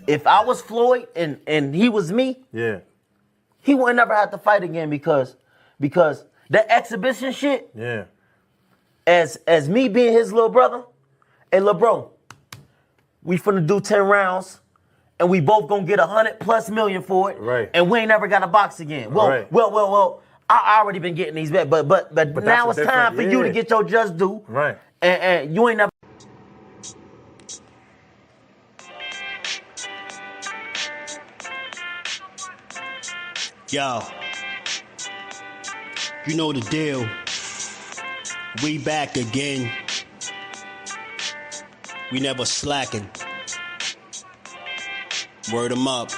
If I was Floyd and he was me, yeah, he would never have to fight again because that exhibition shit, yeah. as me being his little brother, hey, little bro, we finna do 10 rounds and we both gonna get 100+ million for it. Right. And we ain't never got to box again. Well, Right. well, I already been getting these back, but now it's time for you to get your just due. Right. And you ain't never. Yo, you know the deal. We back again. We never slacking. Word 'em up.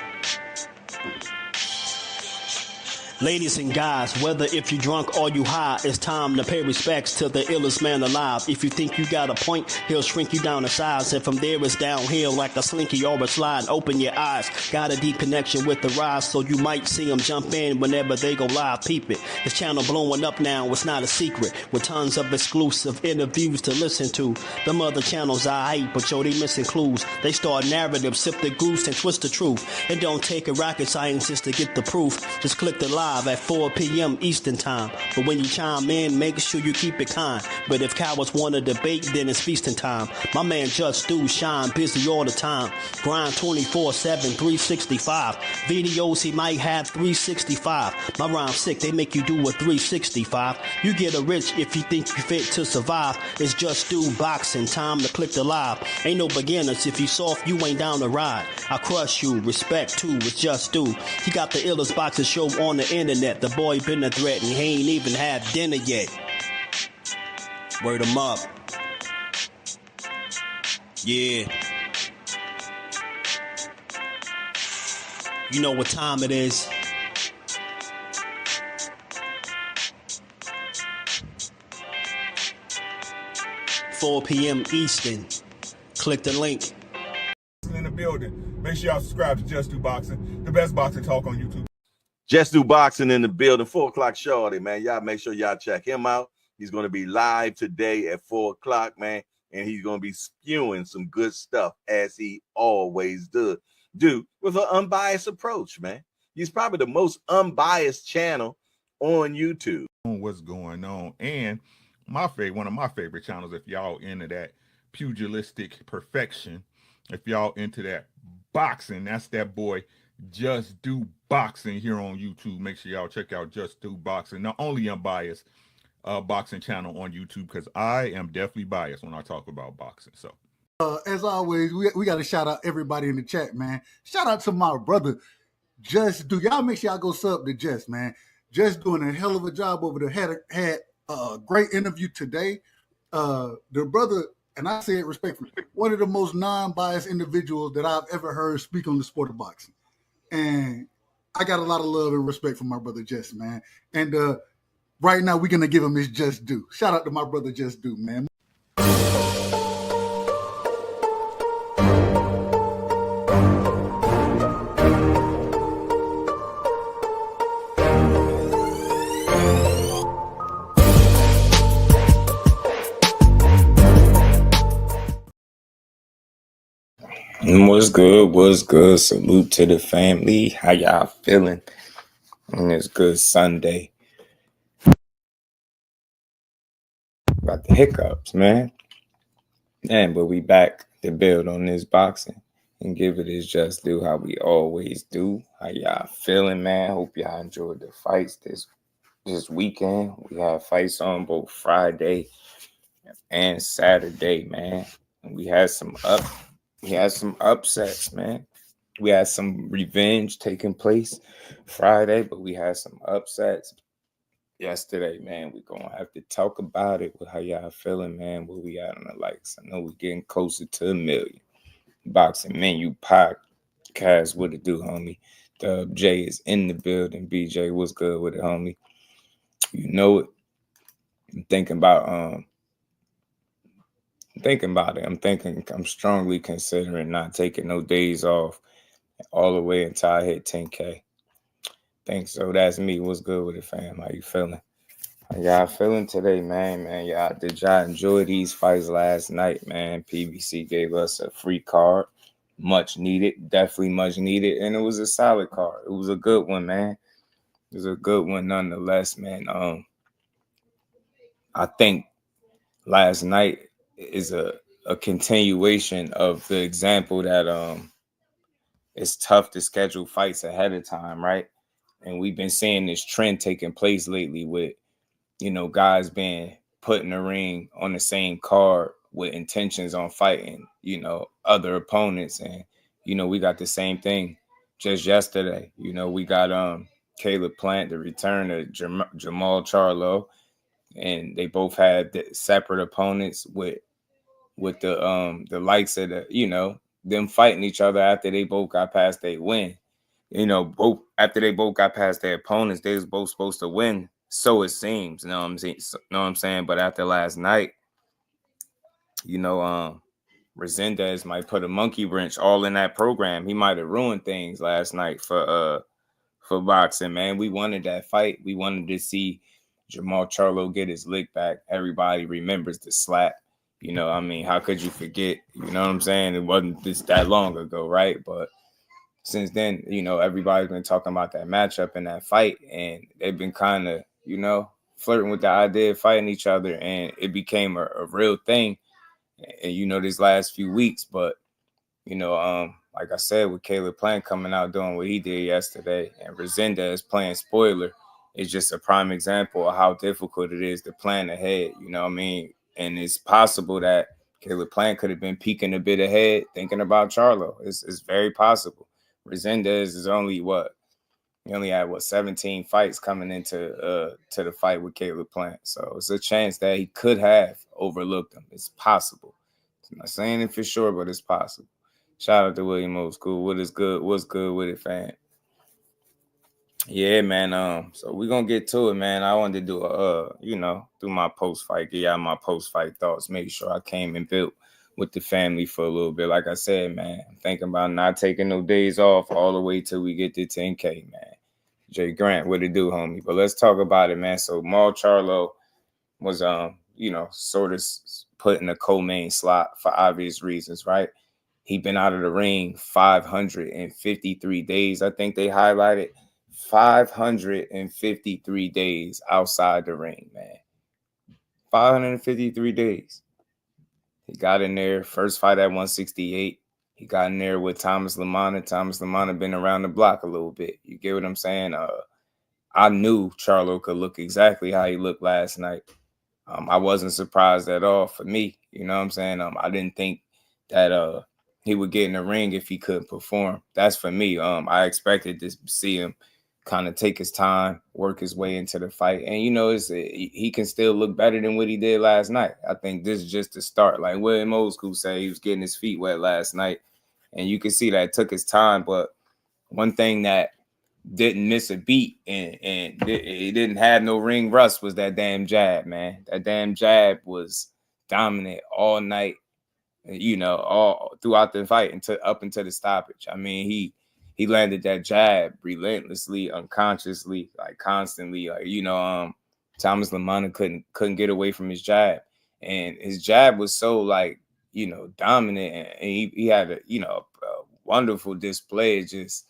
Ladies and guys, whether if you drunk or you high, it's time to pay respects to the illest man alive. If you think you got a point, he'll shrink you down to size. And from there it's downhill like a slinky or a slide. Open your eyes, got a deep connection with the rise, so you might see him jump in whenever they go live. Peep it, his channel blowing up now, it's not a secret. With tons of exclusive interviews to listen to. Them other channels I hate, but yo, they missing clues. They start narratives, sip the goose and twist the truth. It don't take a rocket scientist to get the proof. Just click the live at 4 p.m. Eastern time. But when you chime in, make sure you keep it kind. But if cowards want to debate, then it's feasting time. My man Jusdu shine busy all the time. Grind 24/7, 365. Videos he might have 365. My rhyme sick, they make you do a 365. You get a rich if you think you fit to survive. It's Jusdueboxing, time to click the live. Ain't no beginners, if you soft, you ain't down to ride. I crush you, respect too, it's Jusdu. He got the illest boxing show on the internet. The boy been a threat and he ain't even had dinner yet. Word 'em up. Yeah. You know what time it is. $4 p.m. Eastern. Click the link. In the building. Make sure y'all subscribe to Jusdueboxing, the best boxing talk on YouTube. Jusdueboxing in the building, 4 o'clock shorty, man. Y'all make sure y'all check him out. He's going to be live today at 4 o'clock, man. And he's going to be spewing some good stuff as he always do with an unbiased approach, man. He's probably the most unbiased channel on YouTube. What's going on? And one of my favorite channels, if y'all into that pugilistic perfection, if y'all into that boxing, that's that boy Jusdueboxing here on YouTube. Make sure y'all check out Jusdueboxing, the only unbiased boxing channel on YouTube, because I am definitely biased when I talk about boxing. So as always, we got to shout out everybody in the chat, man. Shout out to my brother Jusdu. Y'all make sure y'all go sub to Just, man. Just doing a hell of a job over there. Had a great interview today. The brother, and I say it respectfully, one of the most non-biased individuals that I've ever heard speak on the sport of boxing. And I got a lot of love and respect for my brother Just, man. And right now, we're going to give him his just due. Shout out to my brother Jusdu, man. What's good? What's good? Salute to the family. How y'all feeling on this good Sunday? About the hiccups, man. But we back to build on this boxing and give it its just due how we always do. How y'all feeling, man? Hope y'all enjoyed the fights this weekend. We had fights on both Friday and Saturday, man. And we had some upsets, man. We had some revenge taking place Friday, but we had some upsets yesterday, man. We're going to have to talk about it with how y'all feeling, man. Where we at on the likes. I know we're getting closer to 1 million. Boxing Menu Podcast, what it do, homie? Dub J is in the building. BJ, what's good with it, homie? You know it. I'm thinking about it. I'm strongly considering not taking no days off all the way until I hit 10K. Thanks. So that's me. What's good with it, fam? How you feeling? How y'all feeling today, man? Did y'all enjoy these fights last night, man? PBC gave us a free card. much needed, definitely much needed, and it was a solid card. It was a good one, man. It was a good one nonetheless, man. I think last night is a continuation of the example that it's tough to schedule fights ahead of time, right? And we've been seeing this trend taking place lately with, guys being put in the ring on the same card with intentions on fighting, other opponents. And, we got the same thing just yesterday. We got Caleb Plant, the return of Jermall Charlo, and they both had the separate opponents with the likes of them fighting each other after they both got past their win. Both after they both got past their opponents, they was both supposed to win. So it seems, know what I'm saying? But after last night, Resendez might put a monkey wrench all in that program. He might have ruined things last night for boxing, man. We wanted that fight. We wanted to see Jermall Charlo get his lick back. Everybody remembers the slap. How could you forget? You know what I'm saying? It wasn't just that long ago, right? But since then, everybody's been talking about that matchup and that fight, and they've been kind of, flirting with the idea of fighting each other, and it became a real thing. And these last few weeks, but like I said, with Caleb Plant coming out doing what he did yesterday, and Resendez playing spoiler, is just a prime example of how difficult it is to plan ahead. And it's possible that Caleb Plant could have been peeking a bit ahead, thinking about Charlo. It's very possible. Resendez is he only had 17 fights coming into to the fight with Caleb Plant. So it's a chance that he could have overlooked him. It's possible. I'm not saying it for sure, but it's possible. Shout out to William Old School. What is good? What's good with it, fam? Yeah, man. So we're gonna get to it, man. I wanted to do do my post-fight, get y'all my post-fight thoughts, make sure I came and built with the family for a little bit. Like I said, man, I'm thinking about not taking no days off all the way till we get to 10K, man. Jay Grant, what it do, homie? But let's talk about it, man. So Mal Charlo was sort of put in a co-main slot for obvious reasons, right? He been out of the ring 553 days. I think they highlighted 553 days outside the ring, man. 553 days. He got in there, first fight at 168. He got in there with Thomas Lamanna. Thomas Lamanna been around the block a little bit. You get what I'm saying? I knew Charlo could look exactly how he looked last night. I wasn't surprised at all for me. You know what I'm saying? I didn't think that he would get in the ring if he couldn't perform. That's for me. I expected to see him kind of take his time, work his way into the fight. And, he can still look better than what he did last night. I think this is just the start. Like William Old School said, he was getting his feet wet last night. And you can see that it took his time. But one thing that didn't miss a beat and it didn't have no ring rust was that damn jab, man. That damn jab was dominant all night, all throughout the fight up until the stoppage. He landed that jab relentlessly, unconsciously, like constantly. Thomas Lamanna couldn't get away from his jab. And his jab was so dominant, and he had a wonderful display, just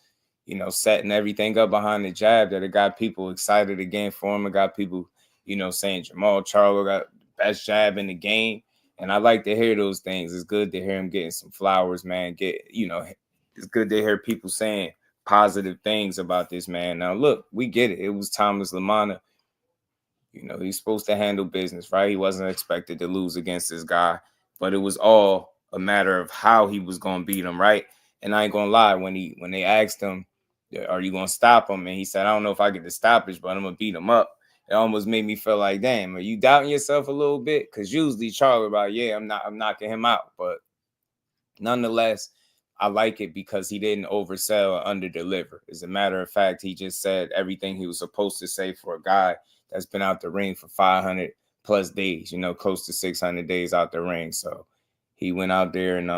setting everything up behind the jab that it got people excited again for him. It got people, saying Jermall Charlo got the best jab in the game. And I like to hear those things. It's good to hear him getting some flowers, man. It's good to hear people saying positive things about this man. Now, look, we get it. It was Thomas Lamanna. He's supposed to handle business, right? He wasn't expected to lose against this guy, but it was all a matter of how he was going to beat him, right? And I ain't going to lie, when they asked him, are you going to stop him? And he said, I don't know if I get the stoppage, but I'm going to beat him up. It almost made me feel like, damn, are you doubting yourself a little bit? Because usually Charlo about, I'm knocking him out. But nonetheless, I like it because he didn't oversell or underdeliver. As a matter of fact, he just said everything he was supposed to say for a guy that's been out the ring for 500 plus days, close to 600 days out the ring. So he went out there and,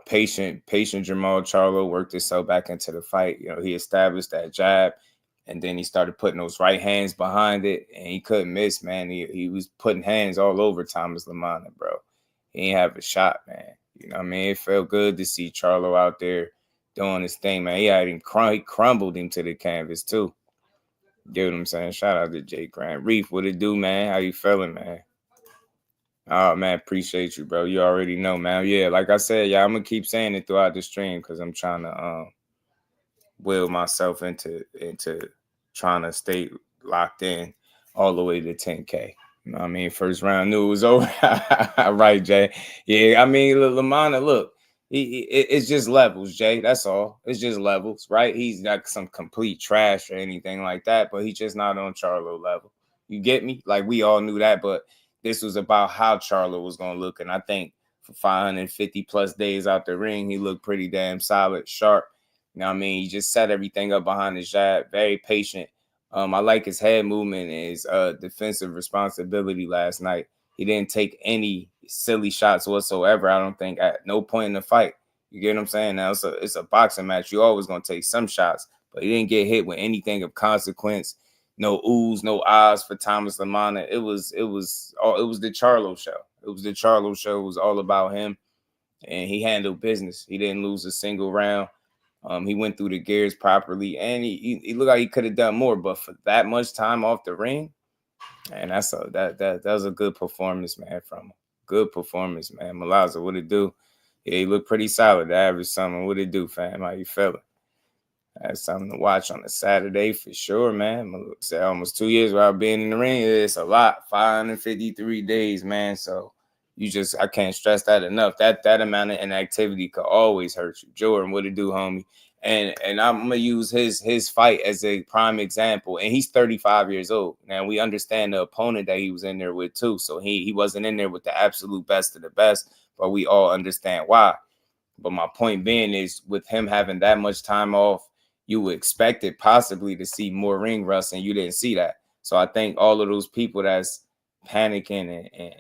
patient Jermall Charlo worked himself back into the fight. He established that jab, and then he started putting those right hands behind it, and he couldn't miss, man. He was putting hands all over Thomas Lamanna, bro. He ain't have a shot, man. You know what I mean? It felt good to see Charlo out there doing his thing, man. He had him he crumbled him to the canvas too. Get what I'm saying? Shout out to Jay Grant. Reef, what it do, man? How you feeling, man? Oh, man, appreciate you, bro. You already know, man. Yeah, like I said, yeah, I'm going to keep saying it throughout the stream because I'm trying to will myself into trying to stay locked in all the way to 10K. You know what I mean? First round knew it was over. Right, Jay? Yeah, I mean, Lamanna, look, it's just levels, Jay. That's all. It's just levels, right? He's not some complete trash or anything like that, but he's just not on Charlo level. You get me? Like, we all knew that, but this was about how Charlo was going to look. And I think for 550 plus days out the ring, he looked pretty damn solid, sharp. You know what I mean? He just set everything up behind his jab, very patient. I like his head movement and his defensive responsibility last night. He didn't take any silly shots whatsoever, I don't think, at no point in the fight. You get what I'm saying? Now, it's a boxing match. You're always going to take some shots, but he didn't get hit with anything of consequence. No oohs, no ahs for Thomas Lamanna. It was the Charlo show. It was the Charlo show. It was all about him, and he handled business. He didn't lose a single round. He went through the gears properly, and he looked like he could have done more. But for that much time off the ring, and that was a good performance, man. From him. Good performance, man. Malaza, what it do? Yeah, he looked pretty solid. The average summer, what it do, fam? How you feeling? That's something to watch on a Saturday for sure, man. Almost 2 years without being in the ring. It's a lot. 553 days, man. So I can't stress that enough. That amount of inactivity could always hurt you. Jordan, what it do, homie? And I'm gonna use his fight as a prime example. And he's 35 years old. Now we understand the opponent that he was in there with too. So he wasn't in there with the absolute best of the best, but we all understand why. But my point being is, with him having that much time off, you would expect it possibly to see more ring rust, and you didn't see that. So I think all of those people that's panicking and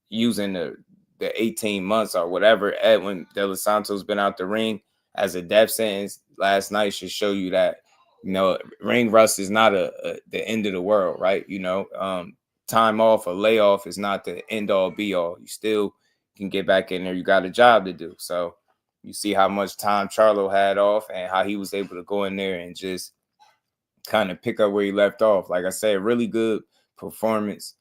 using the 18 months or whatever Edwin De Los Santos been out the ring as a death sentence last night should show you that, you know, ring rust is not the end of the world, right? You know, time off or layoff is not the end all be all. You still can get back in there. You got a job to do. So you see how much time Charlo had off and how he was able to go in there and just kind of pick up where he left off. Like I said, really good performance.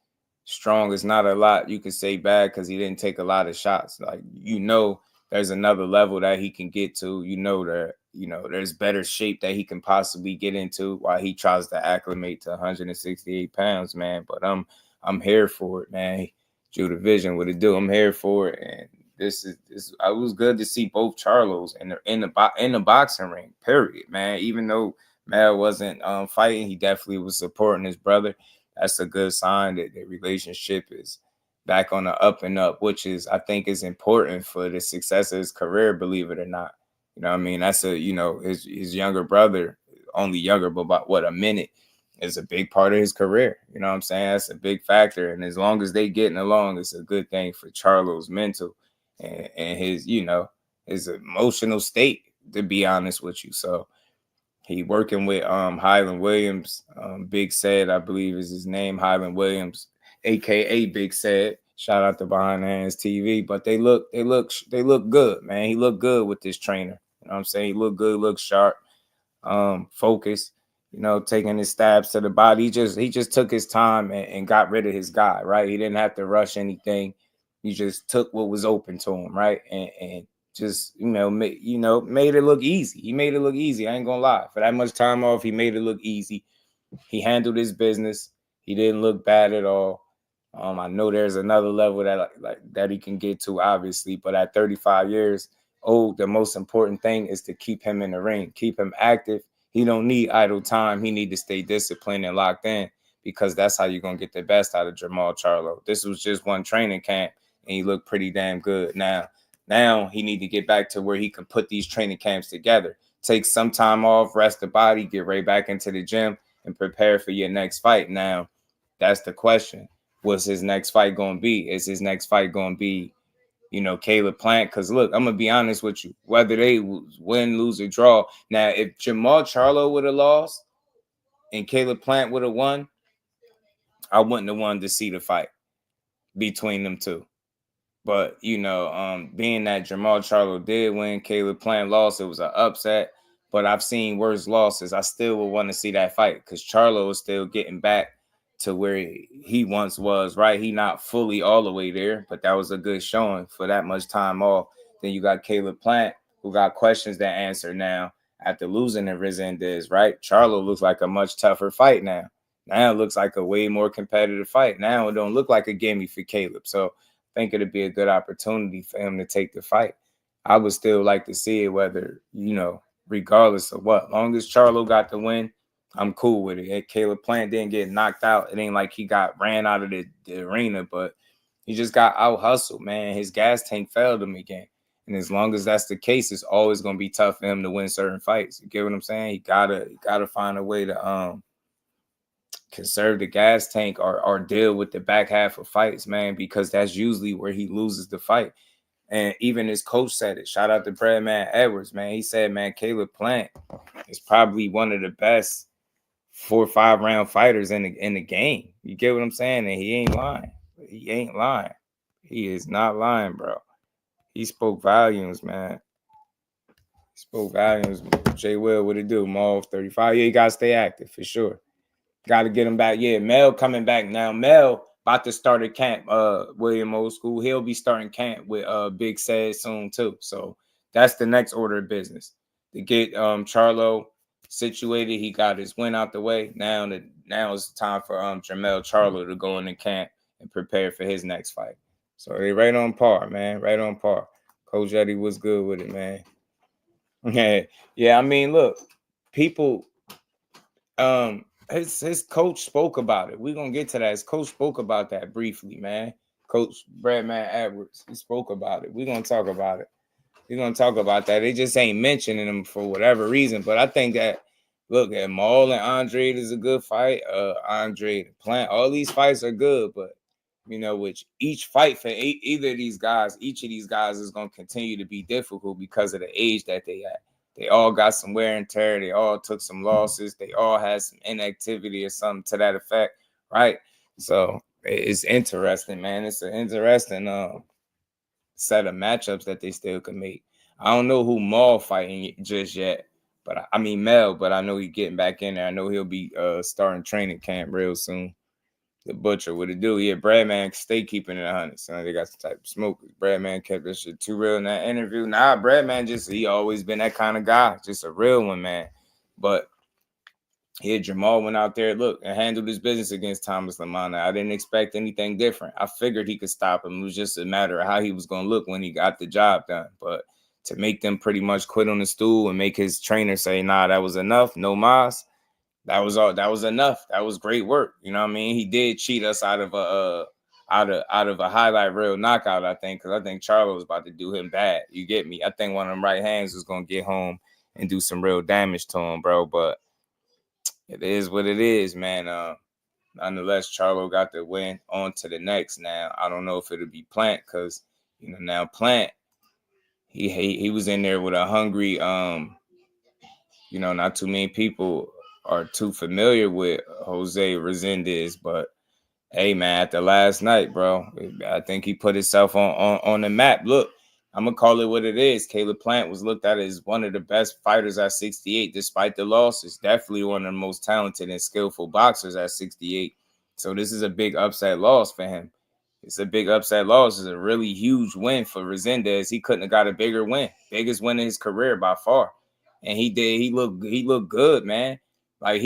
Strong is not a lot you could say bad because he didn't take a lot of shots. Like, you know, there's another level that he can get to. You know that, you know, there's better shape that he can possibly get into while he tries to acclimate to 168 pounds, man. But I'm here for it, man. Drew Division, what it do? I'm here for it. And this I was good to see both Charlos in the boxing ring, period, man. Even though Mel wasn't fighting, he definitely was supporting his brother. That's a good sign that the relationship is back on the up and up, which is, I think, is important for the success of his career, believe it or not. You know what I mean? That's his younger brother, only younger, but about a minute, is a big part of his career. You know what I'm saying? That's a big factor. And as long as they getting along, it's a good thing for Charlo's mental and his, you know, his emotional state, to be honest with you. So he working with Highland Williams, Big Said, I believe is his name, Highland Williams, aka Big Said. Shout out to Behind the Hands TV. But they look good, man. He looked good with this trainer. You know what I'm saying? He looked good, looked sharp, focused, you know, taking his stabs to the body. He just took his time and got rid of his guy, right? He didn't have to rush anything. He just took what was open to him, right? And just, made it look easy. He made it look easy. I ain't gonna lie. For that much time off, he made it look easy. He handled his business. He didn't look bad at all. I know there's another level that he can get to, obviously, but at 35 years old, the most important thing is to keep him in the ring, keep him active. He don't need idle time. He need to stay disciplined and locked in, because that's how you're gonna get the best out of Jermall Charlo. This was just one training camp, and he looked pretty damn good. Now he need to get back to where he can put these training camps together. Take some time off, rest the body, get right back into the gym, and prepare for your next fight. Now, that's the question. What's his next fight going to be? Is his next fight going to be, you know, Caleb Plant? Because, look, I'm going to be honest with you. Whether they win, lose, or draw. Now, if Jermall Charlo would have lost and Caleb Plant would have won, I wouldn't have wanted to see the fight between them two. But, you know, being that Jermall Charlo did win, Caleb Plant lost, it was an upset. But I've seen worse losses. I still would want to see that fight because Charlo is still getting back to where he once was, right? He not fully all the way there, but that was a good showing for that much time off. Then you got Caleb Plant, who got questions to answer now after losing to Resendez, right? Charlo looks like a much tougher fight now. Now it looks like a way more competitive fight. Now it don't look like a gimme for Caleb. So I think it'd be a good opportunity for him to take the fight. I would still like to see it, whether, you know, regardless of what. Long as Charlo got the win, I'm cool with it. Caleb Plant didn't get knocked out. It ain't like he got ran out of the arena, but he just got out hustled, man. His gas tank failed him again. And as long as that's the case, it's always gonna be tough for him to win certain fights. You get what I'm saying? He gotta find a way to conserve the gas tank or deal with the back half of fights, man, because that's usually where he loses the fight. And even his coach said it. Shout out to Breadman Edwards, man. He said, man, Caleb Plant is probably one of the best 4 or 5 round fighters in the game. You get what I'm saying? And he ain't lying. He ain't lying. He is not lying, bro. He spoke volumes, man. He spoke volumes. J Will, what it do? Maul 35. Yeah, you gotta stay active for sure. Got to get him back. Yeah, Mel coming back now. Mel about to start a camp. William Old School. He'll be starting camp with Big Said soon too. So that's the next order of business to get Charlo situated. He got his win out the way. Now it's time for Jermall Charlo to go into camp and prepare for his next fight. So they right on par, man. Right on par. Coach Eddie was good with it, man. Yeah. I mean, look, people. His coach spoke about it. We're gonna get to that. His coach spoke about that briefly, man. Coach Breadman Edwards, he spoke about it. We're gonna talk about it. We're gonna talk about that. They just ain't mentioning him for whatever reason. But I think that, look, at Maul and Andre is a good fight. Andre Plant, all these fights are good, but you know, which each fight for either of these guys, each of these guys is gonna continue to be difficult because of the age that they at. They all got some wear and tear. They all took some losses. They all had some inactivity or something to that effect, right? So it's interesting, man. It's an interesting set of matchups that they still can make. I don't know who Maul fighting just yet, but I mean Mel, but I know he's getting back in there. I know he'll be starting training camp real soon. The Butcher, what it do? Yeah, Breadman stay keeping it 100. So they got some type of smoke. Breadman kept this shit too real in that interview. Nah, Breadman he always been that kind of guy, just a real one, man. But yeah, Jermall went out there, look, and handled his business against Thomas Lamanna. I didn't expect anything different. I figured he could stop him. It was just a matter of how he was going to look when he got the job done. But to make them pretty much quit on the stool and make his trainer say, nah, that was enough, no mas. That was all. That was enough. That was great work. You know what I mean? He did cheat us out of a highlight reel knockout, I think, because I think Charlo was about to do him bad. You get me? I think one of them right hands was gonna get home and do some real damage to him, bro. But it is what it is, man. Nonetheless, Charlo got the win. On to the next. Now I don't know if it'll be Plant, because you know now Plant he was in there with a hungry you know, not too many people are too familiar with Jose Resendez, but hey, man, after last night, bro, I think he put himself on the map. Look, I'm going to call it what it is. Caleb Plant was looked at as one of the best fighters at 68, despite the losses. Definitely one of the most talented and skillful boxers at 68. So this is a big upset loss for him. It's a big upset loss. It's a really huge win for Resendez. He couldn't have got a bigger win. Biggest win in his career by far. And he did. He looked good, man. Like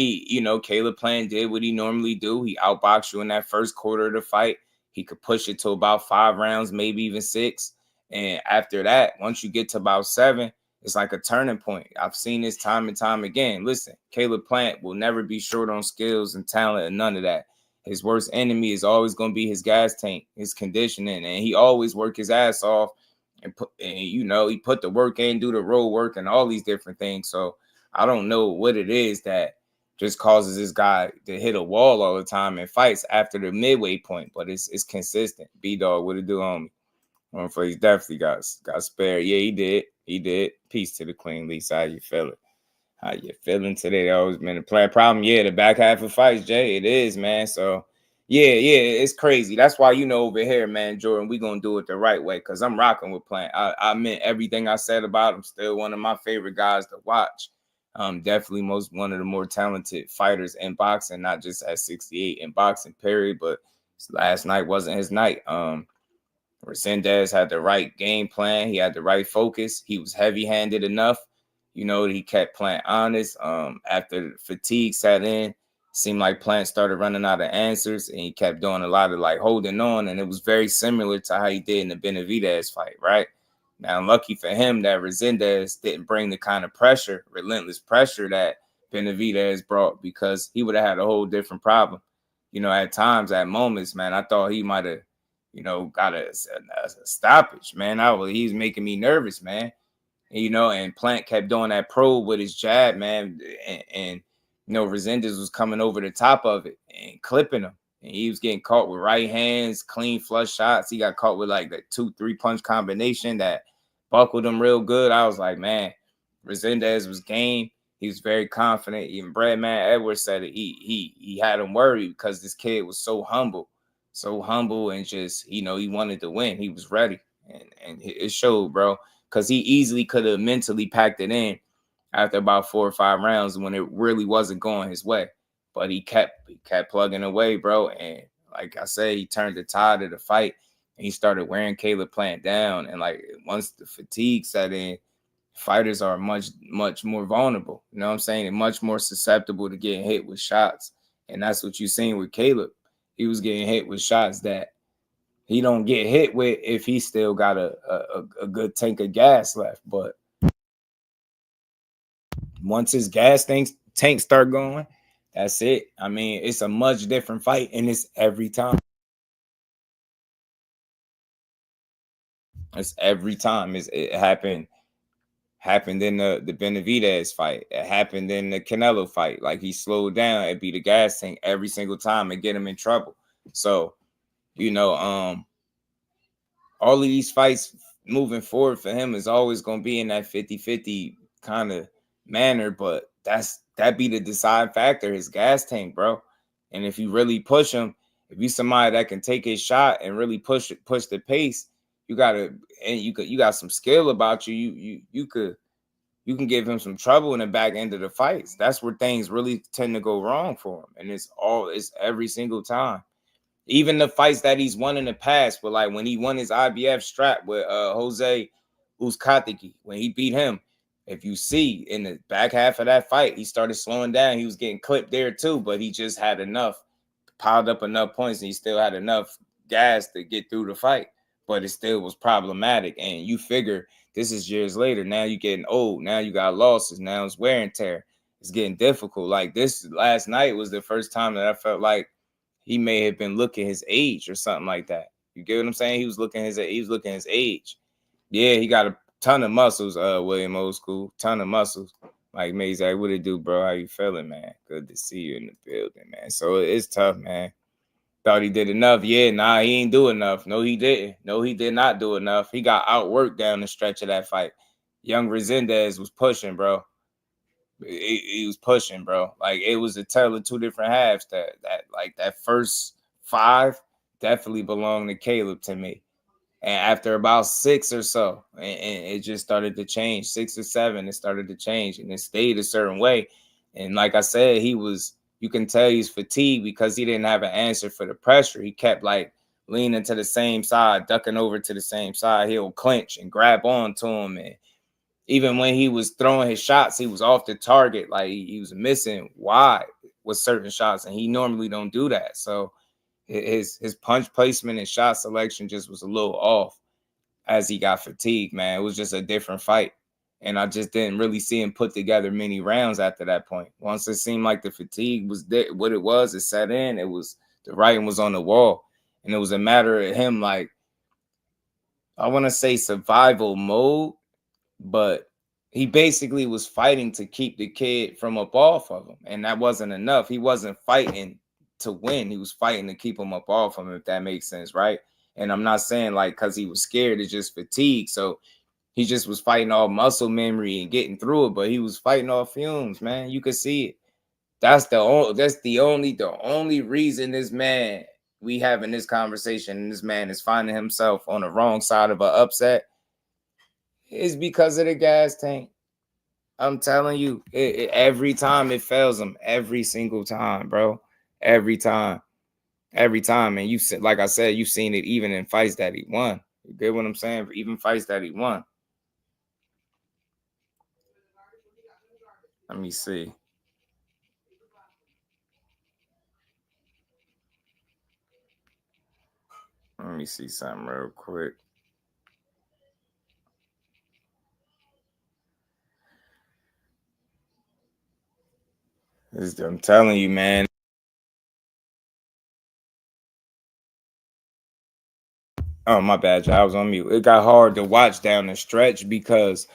Caleb Plant did what he normally do. He outboxed you in that first quarter of the fight. He could push it to about 5 rounds, maybe even 6. And after that, once you get to about 7, it's like a turning point. I've seen this time and time again. Listen, Caleb Plant will never be short on skills and talent and none of that. His worst enemy is always going to be his gas tank, his conditioning, and he always work his ass off. And he put the work in, do the road work and all these different things. So I don't know what it is that just causes this guy to hit a wall all the time and fights after the midway point, but it's consistent. B-Dog, what it do, homie? He's definitely got spared. Yeah, he did. Peace to the Queen, Lisa. How you feeling? How you feeling today? Always been a plan problem. Yeah, the back half of fights, Jay. It is, man. So Yeah, it's crazy. That's why, you know, over here, man, Jordan, we gonna do it the right way, because I'm rocking with Plant. I meant everything I said about him. Still one of my favorite guys to watch. Definitely one of the more talented fighters in boxing, not just at 68 in boxing, period. But last night wasn't his night. Resendez had the right game plan. He had the right focus. He was heavy-handed enough. You know, he kept Plant honest. After fatigue set in, seemed like Plant started running out of answers, and he kept doing a lot of like holding on, and it was very similar to how he did in the Benavidez fight, right? Now, lucky for him that Resendez didn't bring the kind of pressure, relentless pressure that Benavidez brought, because he would have had a whole different problem. You know, at times, at moments, man, I thought he might have, you know, got a stoppage, man. He was making me nervous, man. You know, and Plant kept doing that probe with his jab, man. And you know, Resendez was coming over the top of it and clipping him. And he was getting caught with right hands, clean flush shots. He got caught with like the 2-3 punch combination that buckled him real good. I was like, man, Resendez was game. He was very confident. Even Breadman Edwards said it. He had him worried because this kid was so humble and just, you know, he wanted to win. He was ready, and it showed, bro, because he easily could have mentally packed it in after about 4 or 5 rounds when it really wasn't going his way. But he kept plugging away, bro. And like I said, he turned the tide of the fight, and he started wearing Caleb Plant down. And like once the fatigue set in, fighters are much more vulnerable. You know what I'm saying? And much more susceptible to getting hit with shots. And that's what you're seeing with Caleb. He was getting hit with shots that he don't get hit with if he still got a good tank of gas left. But once his gas tank start going, that's it. I mean, it's a much different fight, and it's every time. It's every time. It happened in the Benavidez fight. It happened in the Canelo fight. Like, he slowed down. It be the gas tank every single time and get him in trouble. So, you know, all of these fights moving forward for him is always going to be in that 50-50 kind of manner. But that be the deciding factor, his gas tank, bro. And if you really push him, if you somebody that can take his shot and really push the pace, you got some skill about you. You can give him some trouble in the back end of the fights. That's where things really tend to go wrong for him. And it's every single time. Even the fights that he's won in the past, but like when he won his IBF strap with Jose Uzcategui, when he beat him, if you see in the back half of that fight, he started slowing down. He was getting clipped there too, but he just had piled up enough points, and he still had enough gas to get through the fight. But it still was problematic. And you figure this is years later. Now you're getting old. Now you got losses. Now it's wear and tear. It's getting difficult. Like this last night was the first time that I felt like he may have been looking his age or something like that. You get what I'm saying? He was looking his age. Yeah, he got a ton of muscles, William Old School. Ton of muscles. Like Mazak, what it do, bro? How you feeling, man? Good to see you in the building, man. So it's tough, man. Thought he did enough. Yeah, nah, he ain't do enough. No, he didn't. No, he did not do enough. He got outworked down the stretch of that fight. Young Resendez was pushing, bro. He was pushing, bro. Like, it was a tale of two different halves. That first 5 definitely belonged to Caleb to me. And after about 6 or so, and it just started to change. 6 or 7, it started to change, and it stayed a certain way. And like I said, you can tell he's fatigued because he didn't have an answer for the pressure. He kept like leaning to the same side, ducking over to the same side. He'll clinch and grab on to him, and even when he was throwing his shots, he was off the target. Like he was missing wide with certain shots, and he normally don't do that. So his punch placement and shot selection just was a little off as he got fatigued, man. It was just a different fight. And I just didn't really see him put together many rounds after that point. Once it seemed like the fatigue was what it was, it set in. It was the writing was on the wall. And it was a matter of him, like, I want to say survival mode, but he basically was fighting to keep the kid from up off of him. And that wasn't enough. He wasn't fighting to win. He was fighting to keep him up off him, if that makes sense, right? And I'm not saying like because he was scared, it's just fatigue. So he just was fighting all muscle memory and getting through it, but he was fighting all fumes, man. You could see it. That's the only reason this man we having this conversation and this man is finding himself on the wrong side of an upset, it's because of the gas tank. I'm telling you, every time it fails him, every single time, bro. Every time. And you said, like I said, you've seen it even in fights that he won. You get what I'm saying? Even fights that he won. Let me see. Let me see something real quick. I'm telling you, man. Oh, my bad, I was on mute. It got hard to watch down the stretch because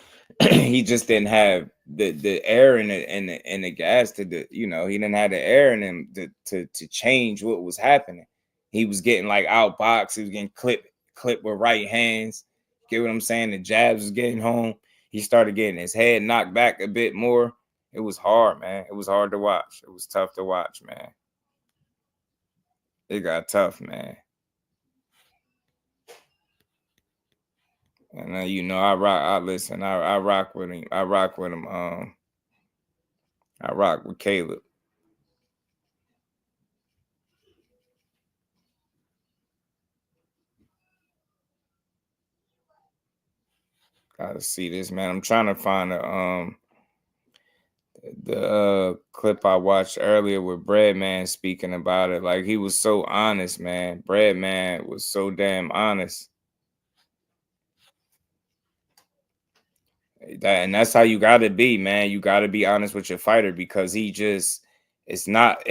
he just didn't have the air in it and the gas to he didn't have the air in him to change what was happening. He was getting like outboxed. He was getting clipped with right hands. Get what I'm saying? The jabs was getting home. He started getting his head knocked back a bit more. It was hard, man. It was hard to watch. It was tough to watch, man. It got tough, man. And I rock with him. I rock with him. I rock with Caleb. Gotta see this, man. I'm trying to find the clip I watched earlier with Breadman speaking about it. Like, he was so honest, man. Breadman was so damn honest. That's how you gotta be, man. You gotta be honest with your fighter because he just it's not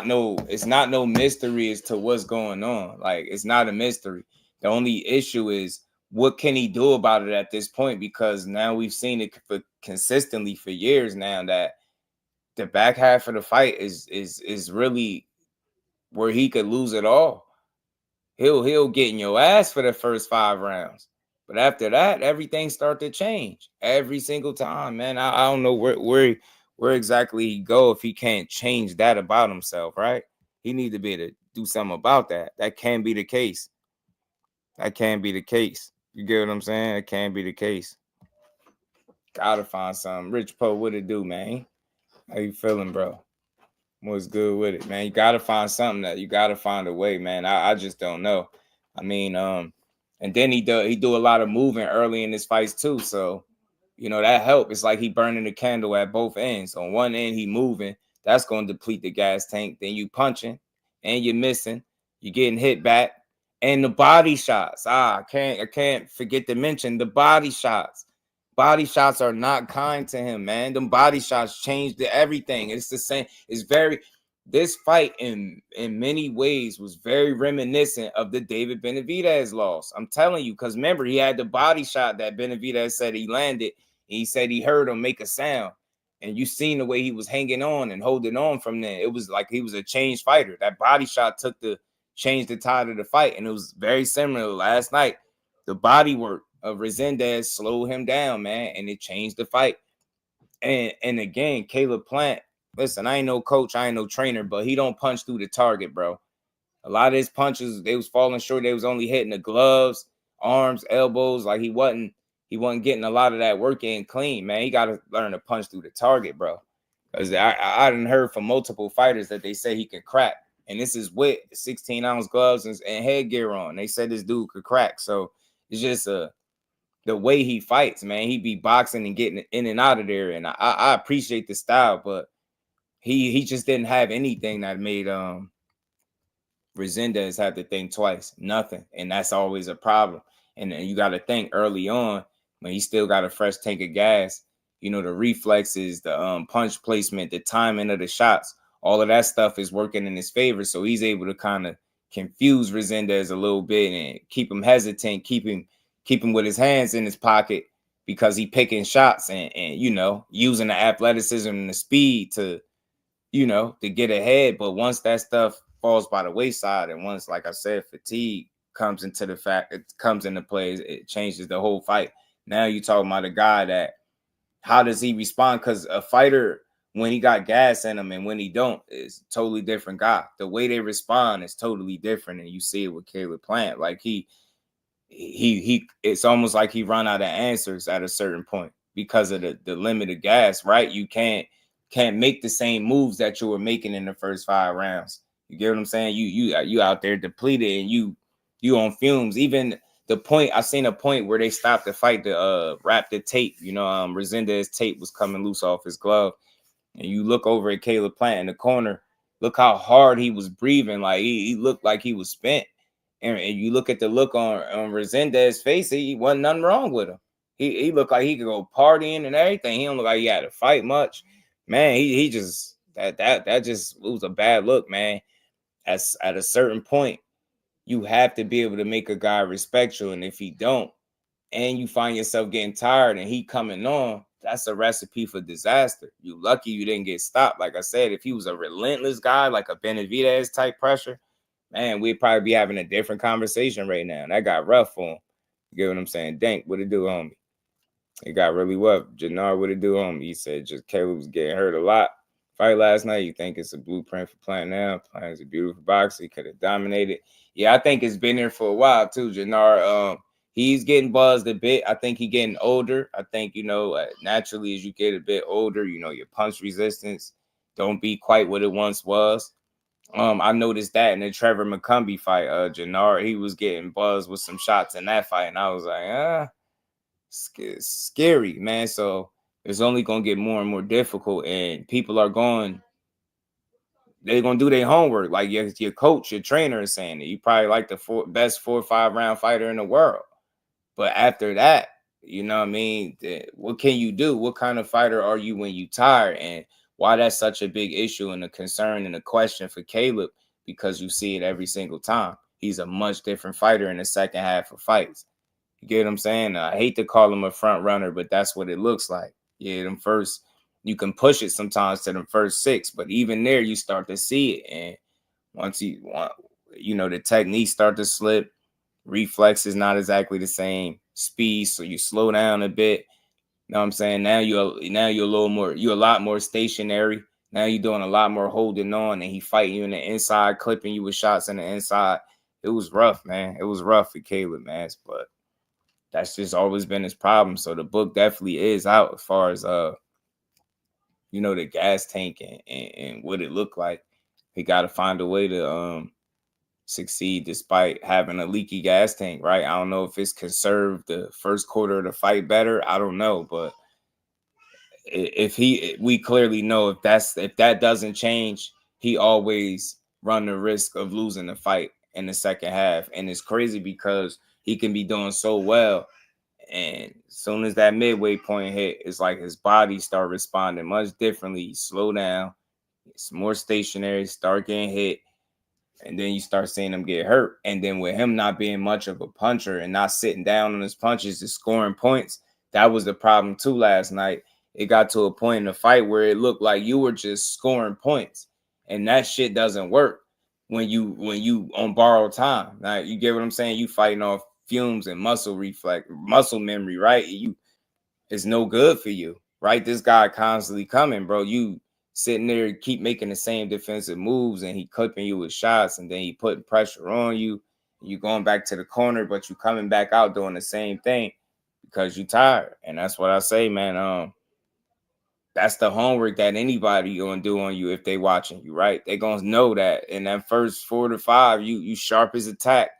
no mystery as to what's going on. Like, it's not a mystery. The only issue is what can he do about it at this point, because now we've seen it consistently for years now that the back half of the fight is really where he could lose it all. He'll get in your ass for the first 5 rounds. But after that, everything starts to change every single time, man. I don't know where exactly he go if he can't change that about himself, right? He needs to be able to do something about that. That can't be the case. That can't be the case. You get what I'm saying? It can't be the case. Gotta find something. Rich Poe, what it do, man? How you feeling, bro? What's good with it, man? You gotta find something. That you gotta find a way, man. I just don't know. I mean, and then he do a lot of moving early in his fights too. So, that help. It's like he burning the candle at both ends. On one end, he moving. That's going to deplete the gas tank. Then you punching and you're missing. You're getting hit back. And the body shots. I can't forget to mention the body shots. Body shots are not kind to him, man. Them body shots changed everything. It's the same. This fight in many ways was very reminiscent of the David Benavidez loss. I'm telling you, because remember, he had the body shot that Benavidez said he landed. And he said he heard him make a sound. And you seen the way he was hanging on and holding on from there. It was like he was a changed fighter. That body shot changed the tide of the fight. And it was very similar last night. The body work of Resendez slowed him down, man, and it changed the fight. And again, Caleb Plant, listen, I ain't no coach, I ain't no trainer, but he don't punch through the target, bro. A lot of his punches, they was falling short. They was only hitting the gloves, arms, elbows. Like, he wasn't getting a lot of that work in clean, man. He got to learn to punch through the target, bro. Because I done heard from multiple fighters that they say he can crack. And this is with 16-ounce gloves and headgear on. They said this dude could crack. So it's just the way he fights, man. He be boxing and getting in and out of there. And I appreciate the style, but he just didn't have anything that made Resendez have to think twice. Nothing. And that's always a problem. And you got to think early on when he still got a fresh tank of gas, the reflexes, the punch placement, the timing of the shots, all of that stuff is working in his favor. So he's able to kind of confuse Resendez a little bit and keep him hesitant, keep him with his hands in his pocket because he picking shots and using the athleticism and the speed to get ahead. But once that stuff falls by the wayside, and once, like I said, fatigue comes into play, it changes the whole fight. Now you're talking about a guy that, how does he respond? Because a fighter when he got gas in him and when he don't, is a totally different guy. The way they respond is totally different, and you see it with Caleb Plant. Like he it's almost like he run out of answers at a certain point because of the limited gas, right? You can't make the same moves that you were making in the first 5 rounds. You get what I'm saying? You out there depleted and you on fumes. Even the point, I seen a point where they stopped the fight to wrap the tape. Resendez tape was coming loose off his glove. And you look over at Caleb Plant in the corner, look how hard he was breathing. Like he looked like he was spent. And you look at the look on Resendez's face, he wasn't nothing wrong with him. He looked like he could go partying and everything. He don't look like he had to fight much. Man, he just that just was a bad look, man. At a certain point, you have to be able to make a guy respect you. And if he don't, and you find yourself getting tired and he coming on, that's a recipe for disaster. You lucky you didn't get stopped. Like I said, if he was a relentless guy, like a Benavidez type pressure, man, we'd probably be having a different conversation right now. That got rough for him. You get what I'm saying? Dank, what it do, homie? It got really rough. Jannar, what it do, homie? He said just Caleb was getting hurt a lot. Fight last night, you think it's a blueprint for Plant now? Plant is a beautiful boxer. He could have dominated. Yeah, I think it's been there for a while too, Jannar. He's getting buzzed a bit. I think he's getting older. I think, naturally as you get a bit older, your punch resistance don't be quite what it once was. I noticed that in the Trevor McCumbee fight, Jannar, he was getting buzzed with some shots in that fight. And I was like, scary, man. So it's only going to get more and more difficult. And people are they're going to do their homework. Like your coach, your trainer is saying that you probably like the best 4 or 5 round fighter in the world. But after that, you know what I mean? What can you do? What kind of fighter are you when you tired? And why that's such a big issue and a concern and a question for Caleb, because you see it every single time. He's a much different fighter in the second half of fights. You get what I'm saying? I hate to call him a front runner, but that's what it looks like. Yeah, them first, you can push it sometimes to the first 6, but even there, you start to see it. And once the techniques start to slip, reflex is not exactly the same speed, so you slow down a bit. You know what I'm saying? Now you're a lot more stationary. Now you're doing a lot more holding on, and he fighting you in the inside, clipping you with shots in the inside. It was rough, man. It was rough for Caleb, man. But that's just always been his problem. So the book definitely is out as far as the gas tank and what it looked like. He got to find a way to succeed despite having a leaky gas tank, right? I don't know if it's conserved the first quarter of the fight better. I don't know, but we clearly know if that doesn't change, he always run the risk of losing the fight in the second half. And it's crazy because he can be doing so well, and as soon as that midway point hit, it's like his body start responding much differently. He slow down, it's more stationary, start getting hit. And then you start seeing him get hurt. And then with him not being much of a puncher and not sitting down on his punches and scoring points, that was the problem too last night. It got to a point in the fight where it looked like you were just scoring points. And that shit doesn't work when you on borrowed time. Now, you get what I'm saying? You fighting off fumes and muscle memory, right? It's no good for you, right? This guy constantly coming, bro. You sitting there, keep making the same defensive moves, and he clipping you with shots, and then he putting pressure on you. You going back to the corner, but you coming back out doing the same thing because you tired. And that's what I say, man. That's the homework that anybody gonna do on you if they watching you, right? They gonna know that in that first 4 to 5, you sharp as attack,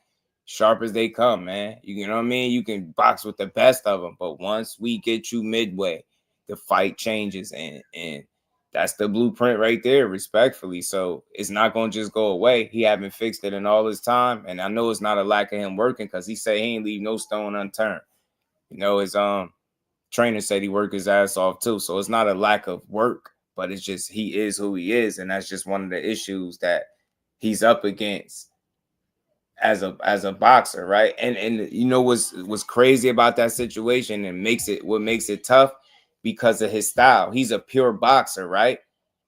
sharp as they come, man. You know what I mean? You can box with the best of them, but once we get you midway, the fight changes, and that's the blueprint right there, respectfully. So it's not going to just go away. He haven't fixed it in all his time. And I know it's not a lack of him working, because he said he ain't leave no stone unturned. His trainer said he worked his ass off too. So it's not a lack of work, but it's just he is who he is. And that's just one of the issues that he's up against as a boxer, right? And what's crazy about that situation and what makes it tough, because of his style. He's a pure boxer, right?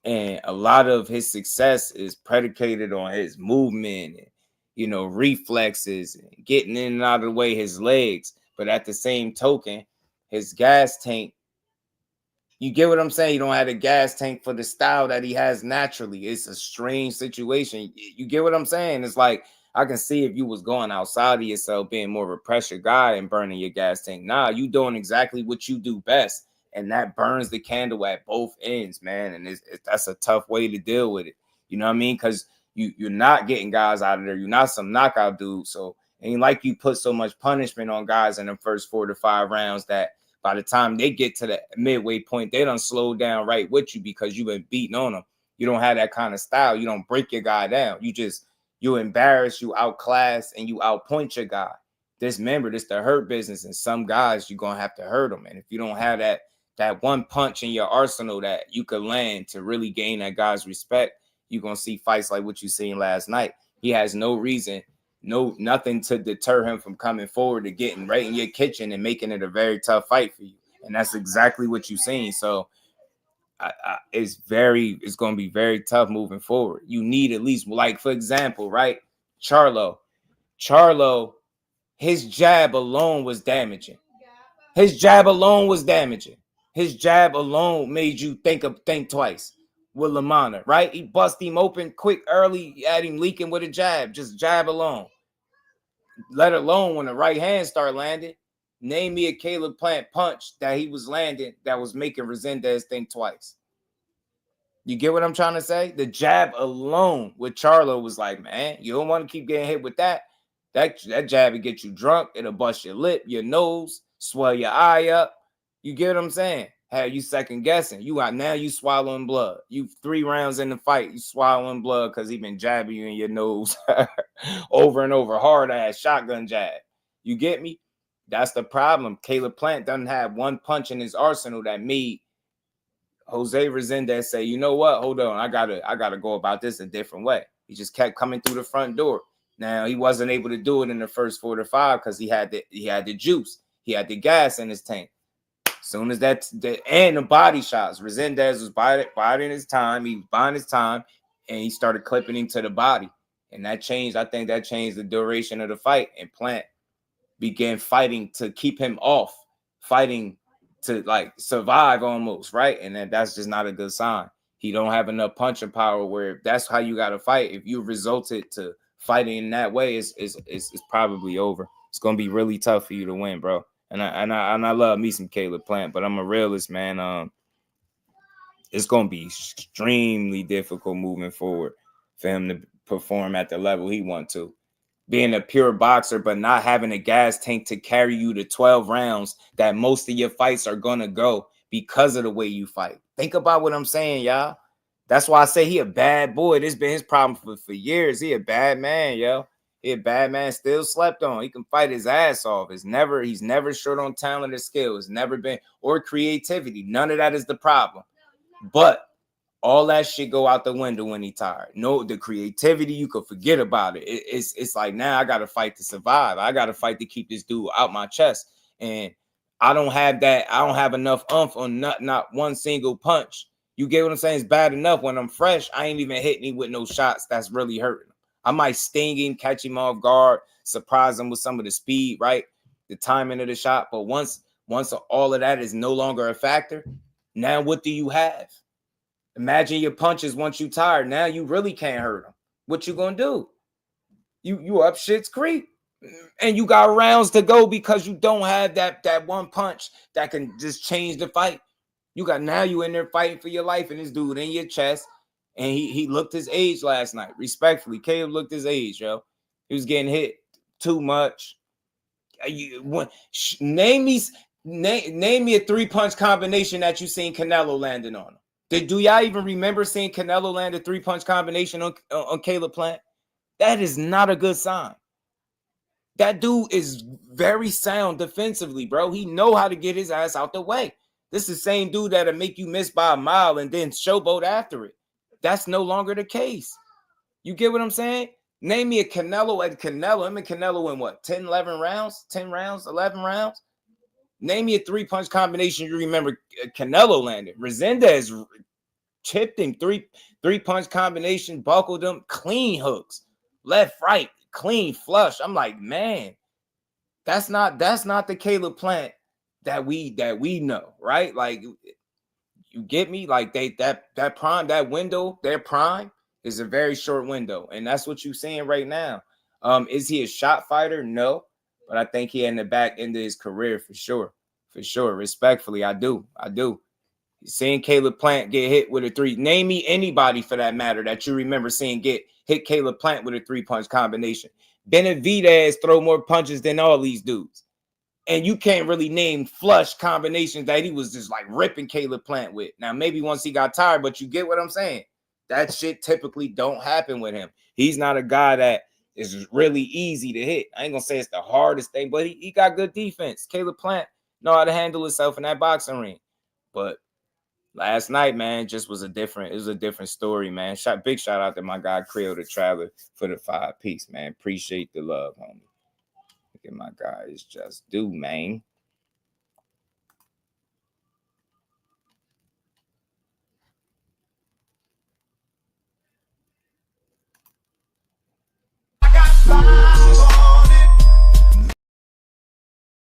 And a lot of his success is predicated on his movement and, reflexes, and getting in and out of the way, his legs. But at the same token, his gas tank You get what I'm saying? You don't have a gas tank for the style that he has naturally. It's a strange situation. You get what I'm saying? It's like, I can see if you was going outside of yourself, being more of a pressure guy and burning your gas tank. Nah, you doing exactly what you do best. And that burns the candle at both ends, man. And that's a tough way to deal with it. You know what I mean? Because you're not getting guys out of there. You're not some knockout dude. So it ain't like you put so much punishment on guys in the first 4 to 5 rounds that by the time they get to the midway point, they done slow down right with you because you've been beating on them. You don't have that kind of style. You don't break your guy down. You embarrass, you outclass, and you outpoint your guy. This the hurt business, and some guys you're gonna have to hurt them. And if you don't have that one punch in your arsenal that you could land to really gain that guy's respect, you're gonna see fights like what you seen last night. He has no reason, nothing to deter him from coming forward to getting right in your kitchen and making it a very tough fight for you. And that's exactly what you've seen. So it's going to be very tough moving forward. You need at least, like, for example, right? Charlo, his jab alone was damaging. His jab alone made you think twice with Lamanna, right? He bust him open quick early, had him leaking with a jab, just jab alone. Let alone when the right hand start landing. Name me a Caleb Plant punch that he was landing that was making Resendez think twice. You get what I'm trying to say? The jab alone with Charlo was like, man, you don't want to keep getting hit with that. That jab will get you drunk. It'll bust your lip, your nose, swell your eye up. You get what I'm saying? Have you second guessing. You swallowing blood. You 3 rounds in the fight, you swallowing blood because he been jabbing you in your nose over and over. Hard ass shotgun jab. You get me? That's the problem. Caleb Plant doesn't have one punch in his arsenal that made Jose Resendez say, you know what? Hold on. I gotta go about this a different way. He just kept coming through the front door. Now he wasn't able to do it in the first 4 to 5 because he had the juice. He had the gas in his tank. Soon as and the body shots, Resendez was biding his time. He was buying his time, and he started clipping him to the body. And that changed. I think that changed the duration of the fight. And Plant began fighting to keep him off, fighting to like survive almost, right? And that's just not a good sign. He don't have enough punching power where that's how you got to fight. If you resulted to fighting in that way, it's probably over. It's gonna be really tough for you to win, bro. And I love me some Caleb Plant, but I'm a realist, man. It's gonna be extremely difficult moving forward for him to perform at the level he wants to. Being a pure boxer, but not having a gas tank to carry you to 12 rounds that most of your fights are gonna go because of the way you fight. Think about what I'm saying, y'all. That's why I say he a bad boy. This been his problem for years. He a bad man, yo. He a bad man, still slept on. He can fight his ass off. He's never short on talent or skill. It's never been, or creativity. None of that is the problem. But all that shit go out the window when he tired. No, the creativity, you could forget about it. It's like, now I got to fight to survive. I got to fight to keep this dude out my chest. And I don't have that. I don't have enough oomph on not one single punch. You get what I'm saying? It's bad enough when I'm fresh. I ain't even hitting him with no shots that's really hurting him. I might sting him, catch him off guard, surprise him with some of the speed, right? The timing of the shot. But once all of that is no longer a factor, now what do you have? Imagine your punches once you tired. Now you really can't hurt them. What you gonna do? You up shit's creek. And you got rounds to go because you don't have that one punch that can just change the fight. You in there fighting for your life, and this dude in your chest. And he looked his age last night. Respectfully, Caleb looked his age, yo. He was getting hit too much. Name me a 3-punch combination that you seen Canelo landing on him. Do y'all even remember seeing Canelo land a 3-punch combination on Caleb Plant? That is not a good sign. That dude is very sound defensively, bro. He know how to get his ass out the way. This is the same dude that'll make you miss by a mile and then showboat after it. That's no longer the case. You get what I'm saying? Name me a Canelo at Canelo. Him and Canelo in what? 10, 11 rounds? 10 rounds? 11 rounds? Name me a 3-punch combination you remember Canelo landed. Resendez chipped him. 3-punch combination, buckled him, clean hooks. Left, right, clean flush. I'm like, man, that's not the Caleb Plant that we know, right? Like, You get me? Like that prime, that window, their prime is a very short window, and that's what you're seeing right now. Is he a shot fighter? No, but I think he in the back end of his career for sure. For sure. Respectfully, I do. Seeing Caleb Plant get hit with a 3. Name me anybody for that matter that you remember seeing get hit Caleb Plant with a 3-punch combination. Benavidez throw more punches than all these dudes. And you can't really name flush combinations that he was just like ripping Caleb Plant with. Now, maybe once he got tired, but you get what I'm saying. That shit typically don't happen with him. He's not a guy that is really easy to hit. I ain't gonna say it's the hardest thing, but he got good defense. Caleb Plant know how to handle himself in that boxing ring. But last night, man, just was a different story, man. Big shout out to my guy Khalil the Traveler for the 5-piece, man. Appreciate the love, homie. Look at my guy, it's just due, man.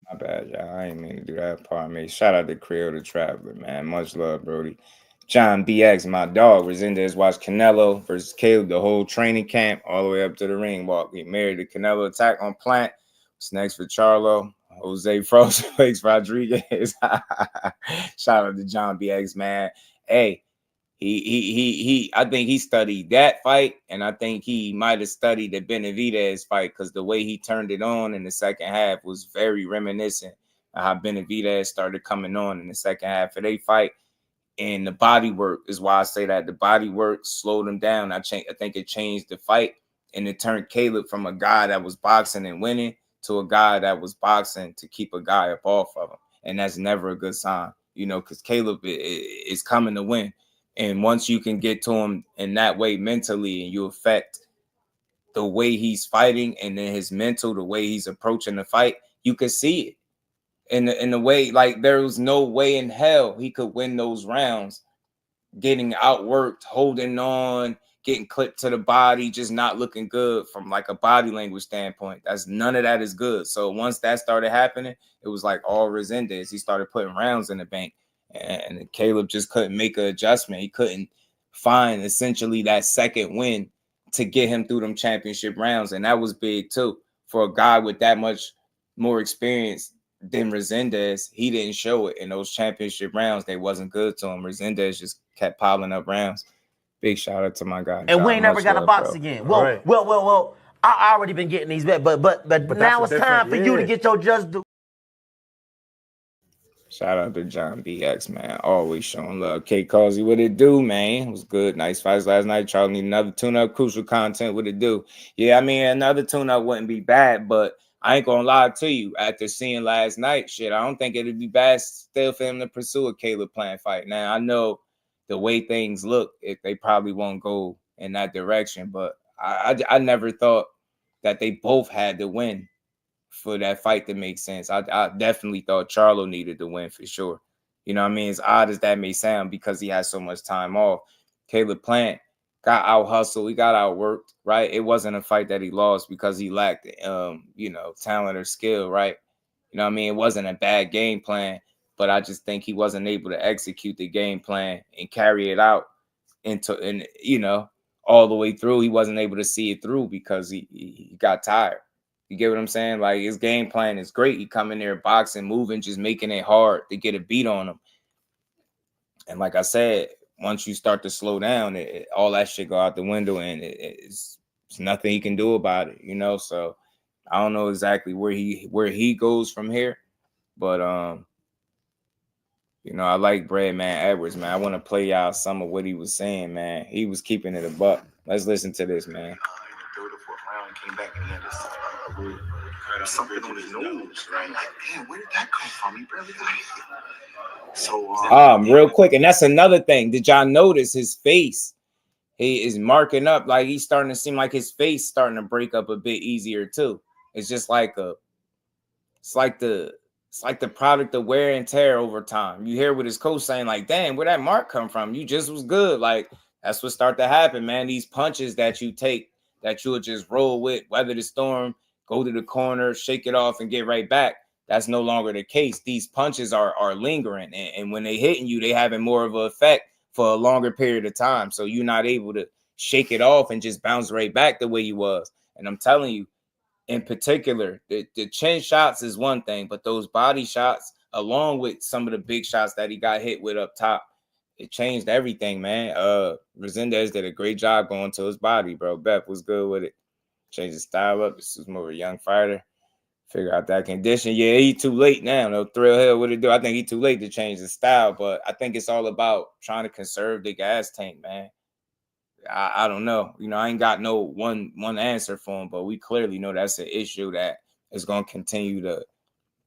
My bad, y'all. I ain't mean to do that part, man. Shout out to Khalil the Traveler, man. Much love, Brody. John BX, my dog. Resendez watched Canelo versus Caleb the whole training camp all the way up to the ring walk. He married the Canelo attack on Plant. What's next for Charlo? Jose Frozen Fakes Rodriguez. Shout out to John BX, man. Hey, he I think he studied that fight, and I think he might have studied the Benavidez fight because the way he turned it on in the second half was very reminiscent of how Benavidez started coming on in the second half of their fight. And the body work is why I say that the body work slowed him down. I think it changed the fight, and it turned Caleb from a guy that was boxing and winning to a guy that was boxing to keep a guy up off of him. And that's never a good sign, you know, because Caleb is coming to win. And once you can get to him in that way mentally and you affect the way he's fighting and then his mental, the way he's approaching the fight, you can see it. In the way, like there was no way in hell he could win those rounds, getting outworked, holding on, getting clipped to the body, just not looking good from like a body language standpoint. None of that is good. So once that started happening, it was like all Resendez. He started putting rounds in the bank, and Caleb just couldn't make an adjustment. He couldn't find essentially that second win to get him through them championship rounds, and that was big too for a guy with that much more experience than Resendez. He didn't show it in those championship rounds. They wasn't good to him. Resendez just kept piling up rounds. Big shout out to my guy. And we ain't never got to box again. Well, Right. well. I already been getting these bet, but now it's time for you to get your just do. Shout out to John BX, man. Always showing love. K Causey, what it do, man? It was good. Nice fights last night. Charlie need another tune-up. Crucial content. What it do? Yeah, I mean, another tune-up wouldn't be bad, but I ain't gonna lie to you. After seeing last night, shit, I don't think it'd be bad still for him to pursue a Caleb Plant fight. Now, I know the way things look, they probably won't go in that direction, but I never thought that they both had to win for that fight to make sense. I definitely thought Charlo needed to win for sure. You know what I mean? As odd as that may sound, because he had so much time off. Caleb Plant got out hustled. He got outworked, right? It wasn't a fight that he lost because he lacked, talent or skill, right? You know what I mean? It wasn't a bad game plan, but I just think he wasn't able to execute the game plan and carry it out all the way through. He wasn't able to see it through because he got tired. You get what I'm saying? Like, his game plan is great. He come in there boxing, moving, just making it hard to get a beat on him. And like I said, once you start to slow down, all that shit go out the window, and it's nothing he can do about it, you know? So I don't know exactly where he goes from here, but I like Breadman Edwards, man. I want to play y'all some of what he was saying, man. He was keeping it a buck. Let's listen to this, man. In the third or fourth round, came back and he had this something on his nose, right? Like, damn, where did that come from? He barely got hit. So, real quick, and that's another thing. Did y'all notice his face? He is marking up, like he's starting to seem like his face starting to break up a bit easier too. It's just like it's like the product of wear and tear over time. You hear what his coach saying, like, damn, where that mark come from? You just was good. Like, that's what start to happen, man. These punches that you take, that you'll just roll with, weather the storm, go to the corner, shake it off, and get right back. that's no longer the case. These punches are lingering, and when they hitting you, they having more of an effect for a longer period of time. So you're not able to shake it off and just bounce right back the way you was. And I'm telling you, in particular, the chin shots is one thing, but those body shots, along with some of the big shots that he got hit with up top, it changed everything, man. Resendez did a great job going to his body, bro. Beth was good with it. Changed his style up. This is more of a young fighter. Figure out that condition. Yeah, he too late now. No Thrill Hill, what it do? I think he too late to change his style, but I think it's all about trying to conserve the gas tank, man. I don't know. You know, I ain't got no one answer for him, but we clearly know that's an issue that is going to continue to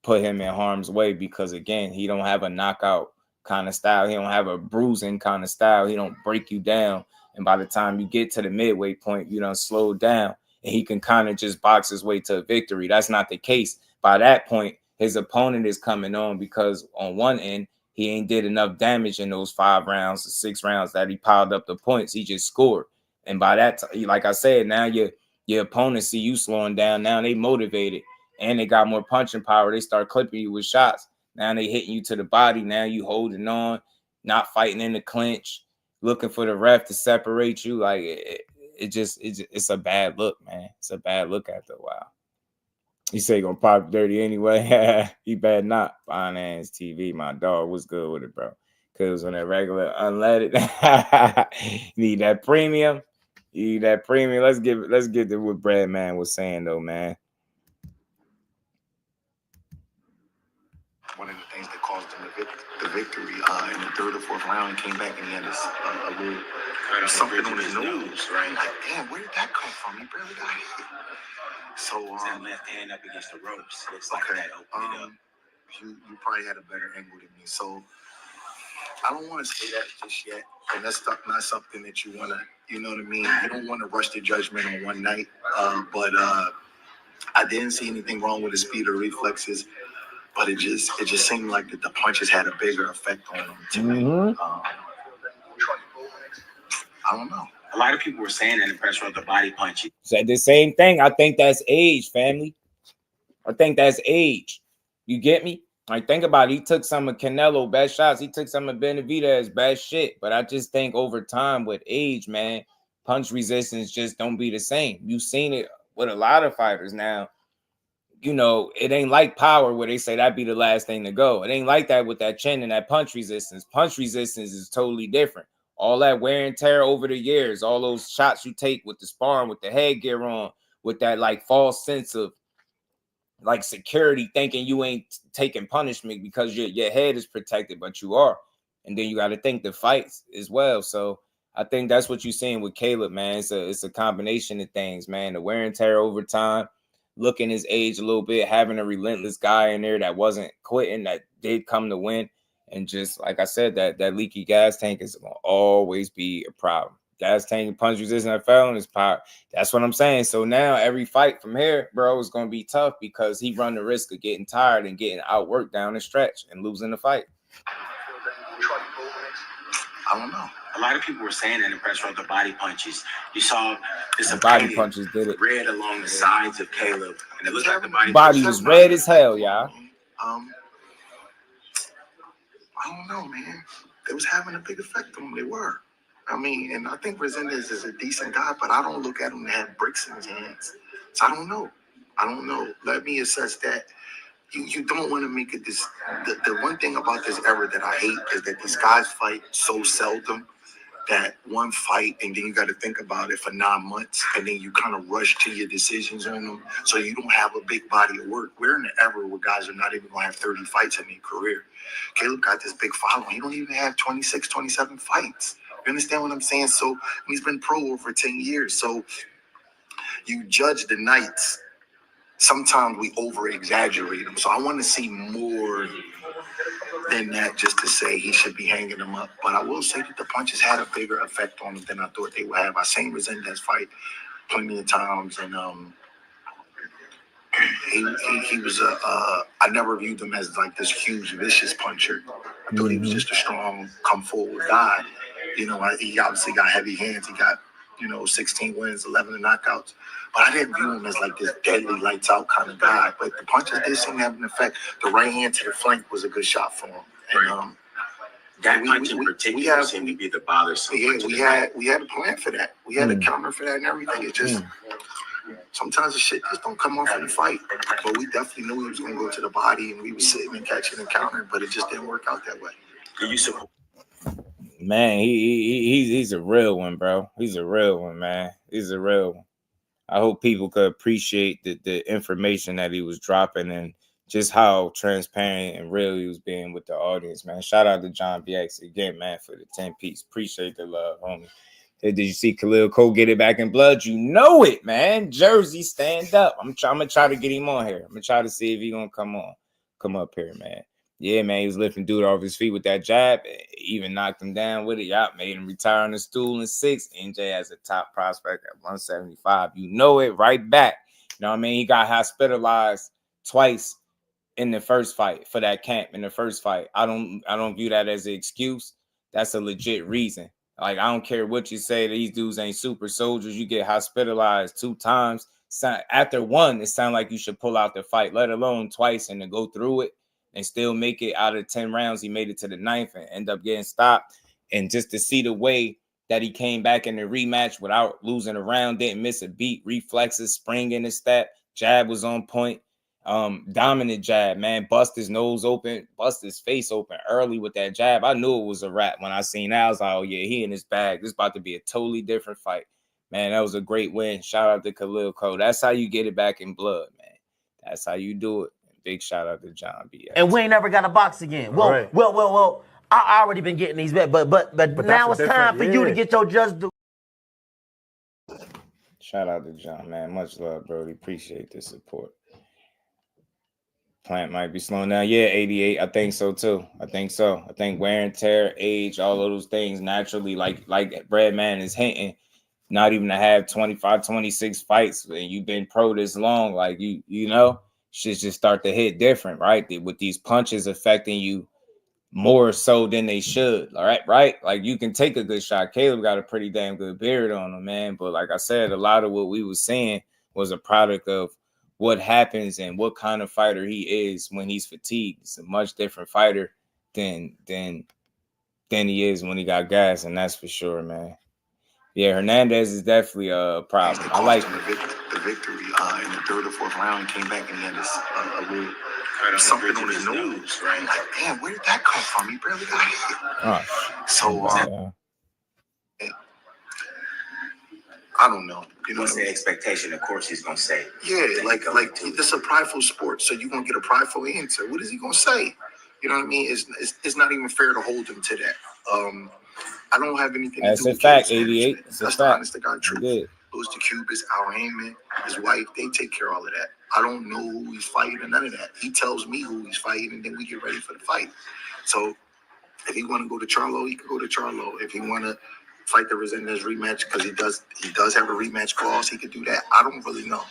put him in harm's way because, again, he don't have a knockout kind of style. He don't have a bruising kind of style. He don't break you down. And by the time you get to the midway point, you don't slow down. And he can kind of just box his way to a victory. That's not the case. By that point, his opponent is coming on because on one end, he ain't did enough damage in those 5 rounds or 6 rounds that he piled up the points. He just scored. And by that, like I said, now your opponents see you slowing down. Now they motivated and they got more punching power. They start clipping you with shots. Now they hitting you to the body. Now you holding on, not fighting in the clinch, looking for the ref to separate you. Like it's a bad look, man. It's a bad look after a while. He say he gonna pop dirty anyway. He better not. Finance TV, my dog was good with it, bro. Cause on that regular unleaded, need that premium. You need that premium. Let's get to what Breadman was saying though, man. One of the things that caused him the victory in the 3rd or 4th round, he came back and he had this a little something on his nose, right? Like, damn, where did that come from? He barely got hit. So that left hand up against the ropes. Looks okay, like that opened it up. You probably had a better angle than me. So I don't want to say that just yet. And that's not something that you want to, you know what I mean? You don't want to rush to judgment on one night. But I didn't see anything wrong with his speed or reflexes. But it just seemed like that the punches had a bigger effect on him to me. I don't know. A lot of people were saying that in the press row, the body punch. Said the same thing. I think that's age, family. I think that's age. You get me? Like, think about it. He took some of Canelo best shots. He took some of Benavidez best shit. But I just think over time with age, man, punch resistance just don't be the same. You've seen it with a lot of fighters now. You know, it ain't like power where they say that'd be the last thing to go. It ain't like that with that chin and that punch resistance. Punch resistance is totally different. All that wear and tear over the years, all those shots you take with the sparring, with the headgear on, with that like false sense of like security, thinking you ain't taking punishment because your head is protected, but you are. And then you got to think the fights as well. So I think that's what you're seeing with Caleb, man. It's a combination of things, man. The wear and tear over time, looking his age a little bit, having a relentless guy in there that wasn't quitting, that did come to win. And just like I said, that leaky gas tank is going to always be a problem. Gas tank and punch resistant FL in his power. That's what I'm saying. So now every fight from here, bro, is going to be tough because he run the risk of getting tired and getting outworked down the stretch and losing the fight. I don't know. A lot of people were saying in the press row, the body punches. You saw this body punches did it. Red along the sides of Caleb, and it looked like the body was red as hell, y'all. I don't know, man. They was having a big effect on them. They were. I mean, and I think Resendez is a decent guy, but I don't look at him to have bricks in his hands. So I don't know. Let me assess that. You don't want to make it this. The one thing about this era that I hate is that these guys fight so seldom that one fight, and then you got to think about it for 9 months, and then you kind of rush to your decisions on them, so you don't have a big body of work. We're in an era where guys are not even going to have 30 fights in their career. Caleb got this big following. He don't even have 26, 27 fights. You understand what I'm saying? So he's been pro over 10 years. So you judge the nights. Sometimes we over-exaggerate them. So I want to see more than that just to say he should be hanging them up. But I will say that the punches had a bigger effect on him than I thought they would have. I seen Resendez fight plenty of times, and he was I never viewed him as like this huge, vicious puncher. I thought he was just a strong, come forward guy. You know, he obviously got heavy hands. He got 16 wins, 11 knockouts. But I didn't view him as like this deadly lights out kind of guy. But the punches did seem to have an effect. The right hand to the flank was a good shot for him. And that punch in particular seemed to be the bothersome. Yeah, we had a plan for that. We had a counter for that and everything. It just sometimes the shit just don't come off in the fight. But we definitely knew he was going to go to the body, and we were sitting and catching and countering, but it just didn't work out that way. Man, he's a real one, bro. He's a real one, man. He's a real one. I hope people could appreciate the information that he was dropping and just how transparent and real he was being with the audience, man. Shout out to John BX again, man, for the 10-piece. Appreciate the love, homie. Hey, did you see Khalil Coe get it back in blood? You know it, man. Jersey, stand up. I'm gonna try to get him on here. I'm gonna try to see if he gonna come up here, man. Yeah, man, he was lifting dude off his feet with that jab. Even knocked him down with it. Y'all made him retire on the stool in 6. NJ has a top prospect at 175. You know it, right back. You know what I mean? He got hospitalized twice in the first fight for that camp in the first fight. I don't view that as an excuse. That's a legit reason. Like, I don't care what you say, these dudes ain't super soldiers. You get hospitalized 2 times. After 1, it sounds like you should pull out the fight, let alone twice, and to go through it and still make it out of 10 rounds. He made it to the 9th and end up getting stopped. And just to see the way that he came back in the rematch without losing a round, didn't miss a beat, reflexes, spring in his step, jab was on point. Dominant jab, man. Bust his nose open, bust his face open early with that jab. I knew it was a wrap when I seen that. I was like, oh yeah, he in his bag. This is about to be a totally different fight. Man, that was a great win. Shout out to Khalil Coe. That's how you get it back in blood, man. That's how you do it. Big shout out to John B. And we ain't never got a box again. Well, right. well. I already been getting these back, but now it's time for you to get your just due. Shout out to John, man. Much love, Brody. Appreciate the support. Plant might be slowing down. Yeah, 88. I think so too. I think wear and tear, age, all of those things naturally, like Breadman is hinting, not even to have 25, 26 fights and you've been pro this long, like you know, should just start to hit different, right? With these punches affecting you more so than they should. All right. Like, you can take a good shot. Caleb got a pretty damn good beard on him, man. But like I said, a lot of what we was saying was a product of what happens and what kind of fighter he is when he's fatigued. He's a much different fighter than he is when he got gas, and that's for sure, man. Yeah, Resendez is definitely a problem. I like the victory in the 3rd or 4th round. Came back and he had this a little something on his nose, right? Like, damn, where did that come from? He barely got hit. I don't know. You know, what's the expectation? Of course, he's gonna say, yeah, like it's a prideful sport, so you're gonna get a prideful answer. What is he gonna say? You know what I mean? It's not even fair to hold him to that. I don't have anything to do with That's a fact, 88. That's the honest to God truth. Louis the Cubist, Al Heyman, his wife, they take care of all of that. I don't know who he's fighting or none of that. He tells me who he's fighting, and then we get ready for the fight. So if he want to go to Charlo, he can go to Charlo. If he want to fight the Resendez rematch, because he does have a rematch clause, he could do that. I don't really know.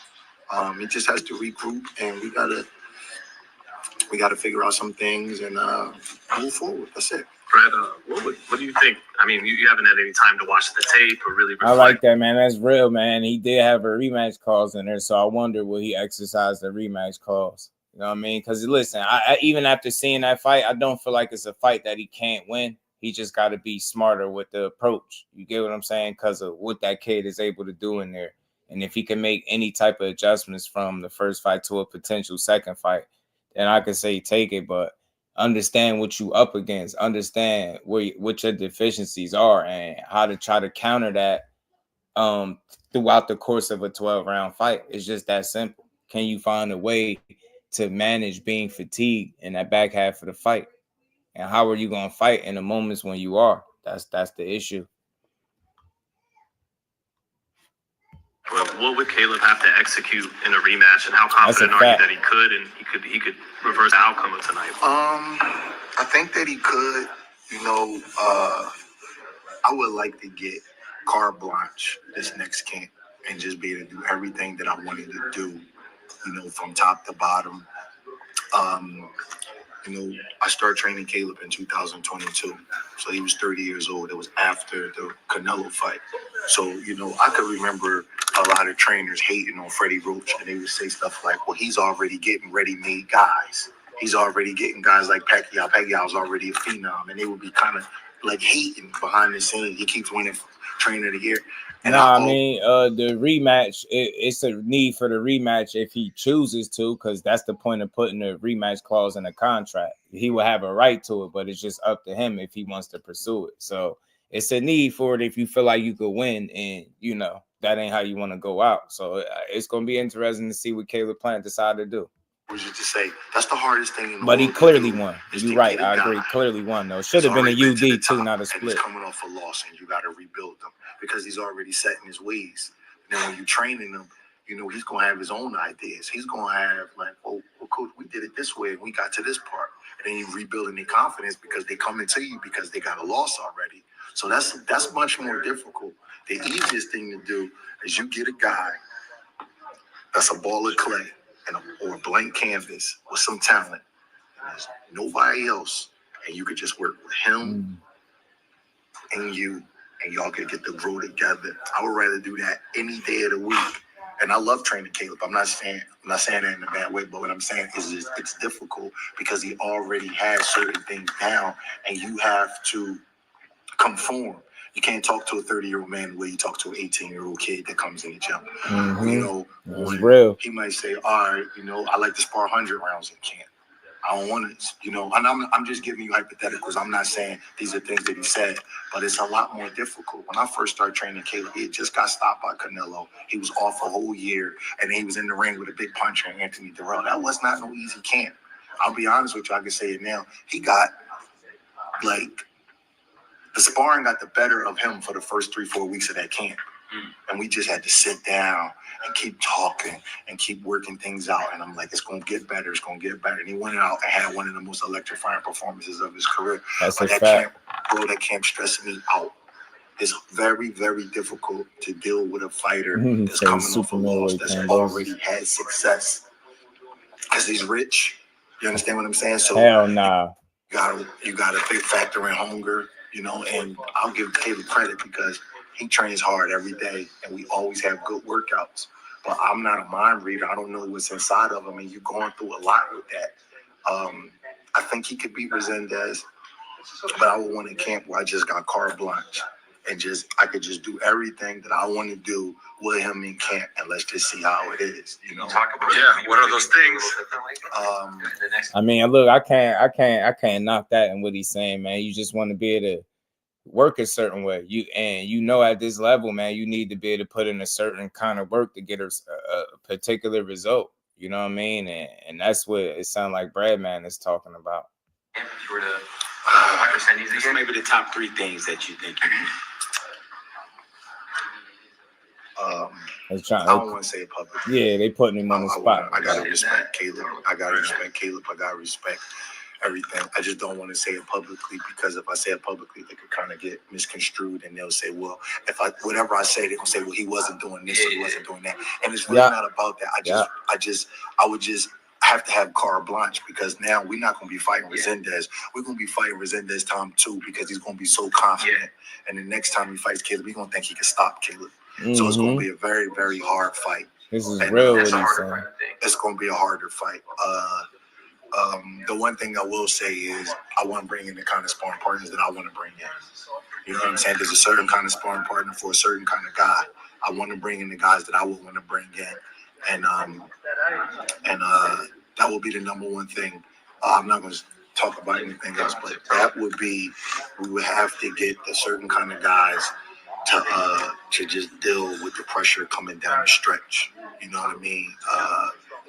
He just has to regroup, and we gotta figure out some things and move forward. That's it. Brad, what do you think? I mean, you haven't had any time to watch the tape or really reflect. I like that, man. That's real, man. He did have a rematch clause in there, so I wonder will he exercise the rematch clause. You know what I mean? Because listen, I even after seeing that fight, I don't feel like it's a fight that he can't win. He just got to be smarter with the approach. You get what I'm saying? Because of what that kid is able to do in there. And if he can make any type of adjustments from the first fight to a potential second fight, then I could say take it. But understand what you up against. Understand what your deficiencies are and how to try to counter that throughout the course of a 12-round fight. It's just that simple. Can you find a way to manage being fatigued in that back half of the fight? And how are you going to fight in the moments when you are? That's the issue. Well, what would Caleb have to execute in a rematch, and how confident are you that he could, and he could reverse the outcome of tonight? I think that he could. You know, I would like to get carte blanche this next camp and just be able to do everything that I wanted to do, you know, from top to bottom. I started training Caleb in 2022. So he was 30 years old. It was after the Canelo fight. So, I could remember a lot of trainers hating on Freddie Roach, and they would say stuff like, well, he's already getting ready-made guys. He's already getting guys like Pacquiao. Pacquiao's already a phenom. And they would be kind of like hating behind the scenes. He keeps winning Trainer of the Year. And the rematch, it's a need for the rematch if he chooses to, because that's the point of putting the rematch clause in the contract. He will have a right to it, but it's just up to him if he wants to pursue it. So it's a need for it if you feel like you could win, and that ain't how you want to go out. So it's going to be interesting to see what Caleb Plant decide to do. Was just to say that's the hardest thing in the but world. He clearly won. You're right. I agree. Clearly won, though. Should have been a UD too, not a split. He's coming off a loss, and you got to rebuild them because he's already set in his ways. And then when you're training him, he's gonna have his own ideas. He's gonna have like, well, coach, we did it this way, and we got to this part. And then you're rebuilding their confidence because they come into you because they got a loss already. So that's much more difficult. The easiest thing to do is you get a guy that's a ball of clay or a blank canvas with some talent. And there's nobody else, and you could just work with him and you, and y'all could get to grow together. I would rather do that any day of the week. And I love training Caleb. I'm not saying that in a bad way, but what I'm saying is it's difficult because he already has certain things down, and you have to conform. You can't talk to a 30-year-old man the way you talk to an 18-year-old kid that comes in the gym. It's real. He might say, all right, I like to spar 100 rounds in camp. I don't want to, and I'm just giving you hypotheticals. I'm not saying these are things that he said, but it's a lot more difficult. When I first started training Caleb, he had just got stopped by Canelo. He was off a whole year, and he was in the ring with a big puncher, Anthony Durrell. That was not no easy camp. I'll be honest with you. I can say it now. He got, the sparring got the better of him for the first 3-4 weeks of that camp. And we just had to sit down and keep talking and keep working things out. And I'm like, it's going to get better. It's going to get better. And he went out and had one of the most electrifying performances of his career. That's but a fact. That camp stressed me out. It's very, very difficult to deal with a fighter that's coming off a loss that's already had success. Because he's rich. You understand what I'm saying? So hell nah. You got a big factor in hunger, and I'll give Caleb credit because he trains hard every day, and we always have good workouts. But I'm not a mind reader. I don't know what's inside of him, and you're going through a lot with that. I think he could beat Resendez, but I would want a camp where I just got carte blanche and I could just do everything that I want to do with him in camp, and let's just see how it is. Talk about what are those things? I mean, look, I can't knock that in what he's saying, man. You just want to be able to work a certain way. At this level, man, you need to be able to put in a certain kind of work to get a particular result. You know what I mean? And that's what it sounds like Breadman is talking about. If you were to Resendez, these are maybe the top 3 things that you think you need. I don't want to say it publicly. Yeah, they putting him on the spot. I gotta respect Caleb. I gotta respect everything. I just don't want to say it publicly because if I say it publicly, they could kind of get misconstrued, and they'll say, "Well, whatever I say, they're gonna say, well, he wasn't doing this or he wasn't doing that." And it's really not about that. I would just have to have carte blanche because now we're not gonna be fighting Resendez. We're gonna be fighting Resendez time 2 because he's gonna be so confident. And the next time he fights Caleb, we're gonna think he can stop Caleb. So it's going to be a very, very hard fight. This is real. It's going to be a harder fight. The one thing I will say is I want to bring in the kind of sparring partners that I want to bring in. You know what I'm saying? There's a certain kind of sparring partner for a certain kind of guy. I want to bring in the guys that I would want to bring in. And that will be the number one thing. I'm not going to talk about anything else, but that would be, we would have to get a certain kind of guys to just deal with the pressure coming down the stretch. You know what I mean?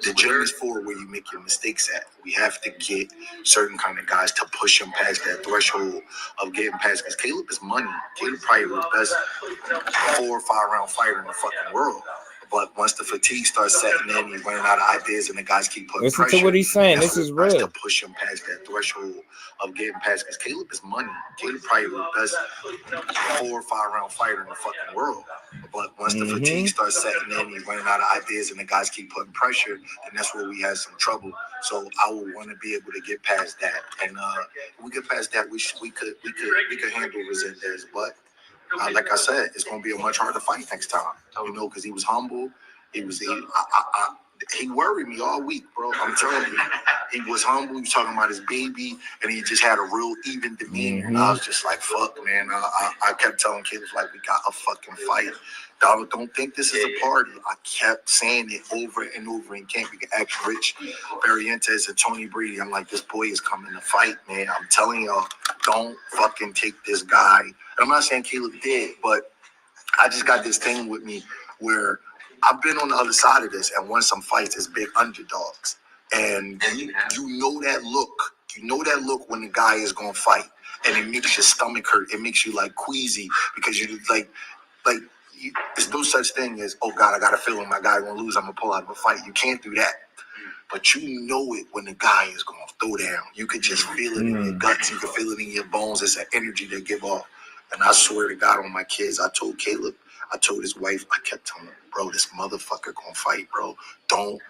The gym is for where you make your mistakes at. We have to get certain kind of guys to push him past that threshold of getting past. Because Caleb is money. Caleb probably the best 4 or 5 round fighter in the fucking world. But once the fatigue starts setting in, you're running out of ideas, and the guys keep putting pressure. Listen to what he's saying. This is real. To push him past that threshold of getting past. Because Caleb is money. Caleb probably the best 4 or 5 round fighter in the fucking world. But once the fatigue starts setting in, you're running out of ideas, and the guys keep putting pressure, then that's where we had some trouble. So I would want to be able to get past that, and if we get past that, we could handle Resendez. But like I said, it's going to be a much harder fight next time. You know, because he was humble. He worried me all week, bro. I'm telling you. He was humble. He was talking about his baby, and he just had a real even demeanor. And I was just like, fuck, man. I kept telling Caleb, like, we got a fucking fight. Don't think this is a party. I kept saying it over and over in camp. You can ask Rich Barrientos and Tony Brady. I'm like, this boy is coming to fight, man. I'm telling y'all, don't fucking take this guy. And I'm not saying Caleb did, but I just got this thing with me where I've been on the other side of this and won some fights as big underdogs. And you know that look. You know that look when the guy is going to fight. And it makes your stomach hurt. It makes you, like, queasy because you, there's no such thing as, oh, God, I got a feeling my guy going to lose. I'm going to pull out of a fight. You can't do that. But you know it when the guy is going to throw down. You could just feel it in your guts. You can feel it in your bones. It's an energy they give off. And I swear to God on my kids, I told Caleb, I told his wife, I kept telling him, bro, this motherfucker gonna fight, bro. Don't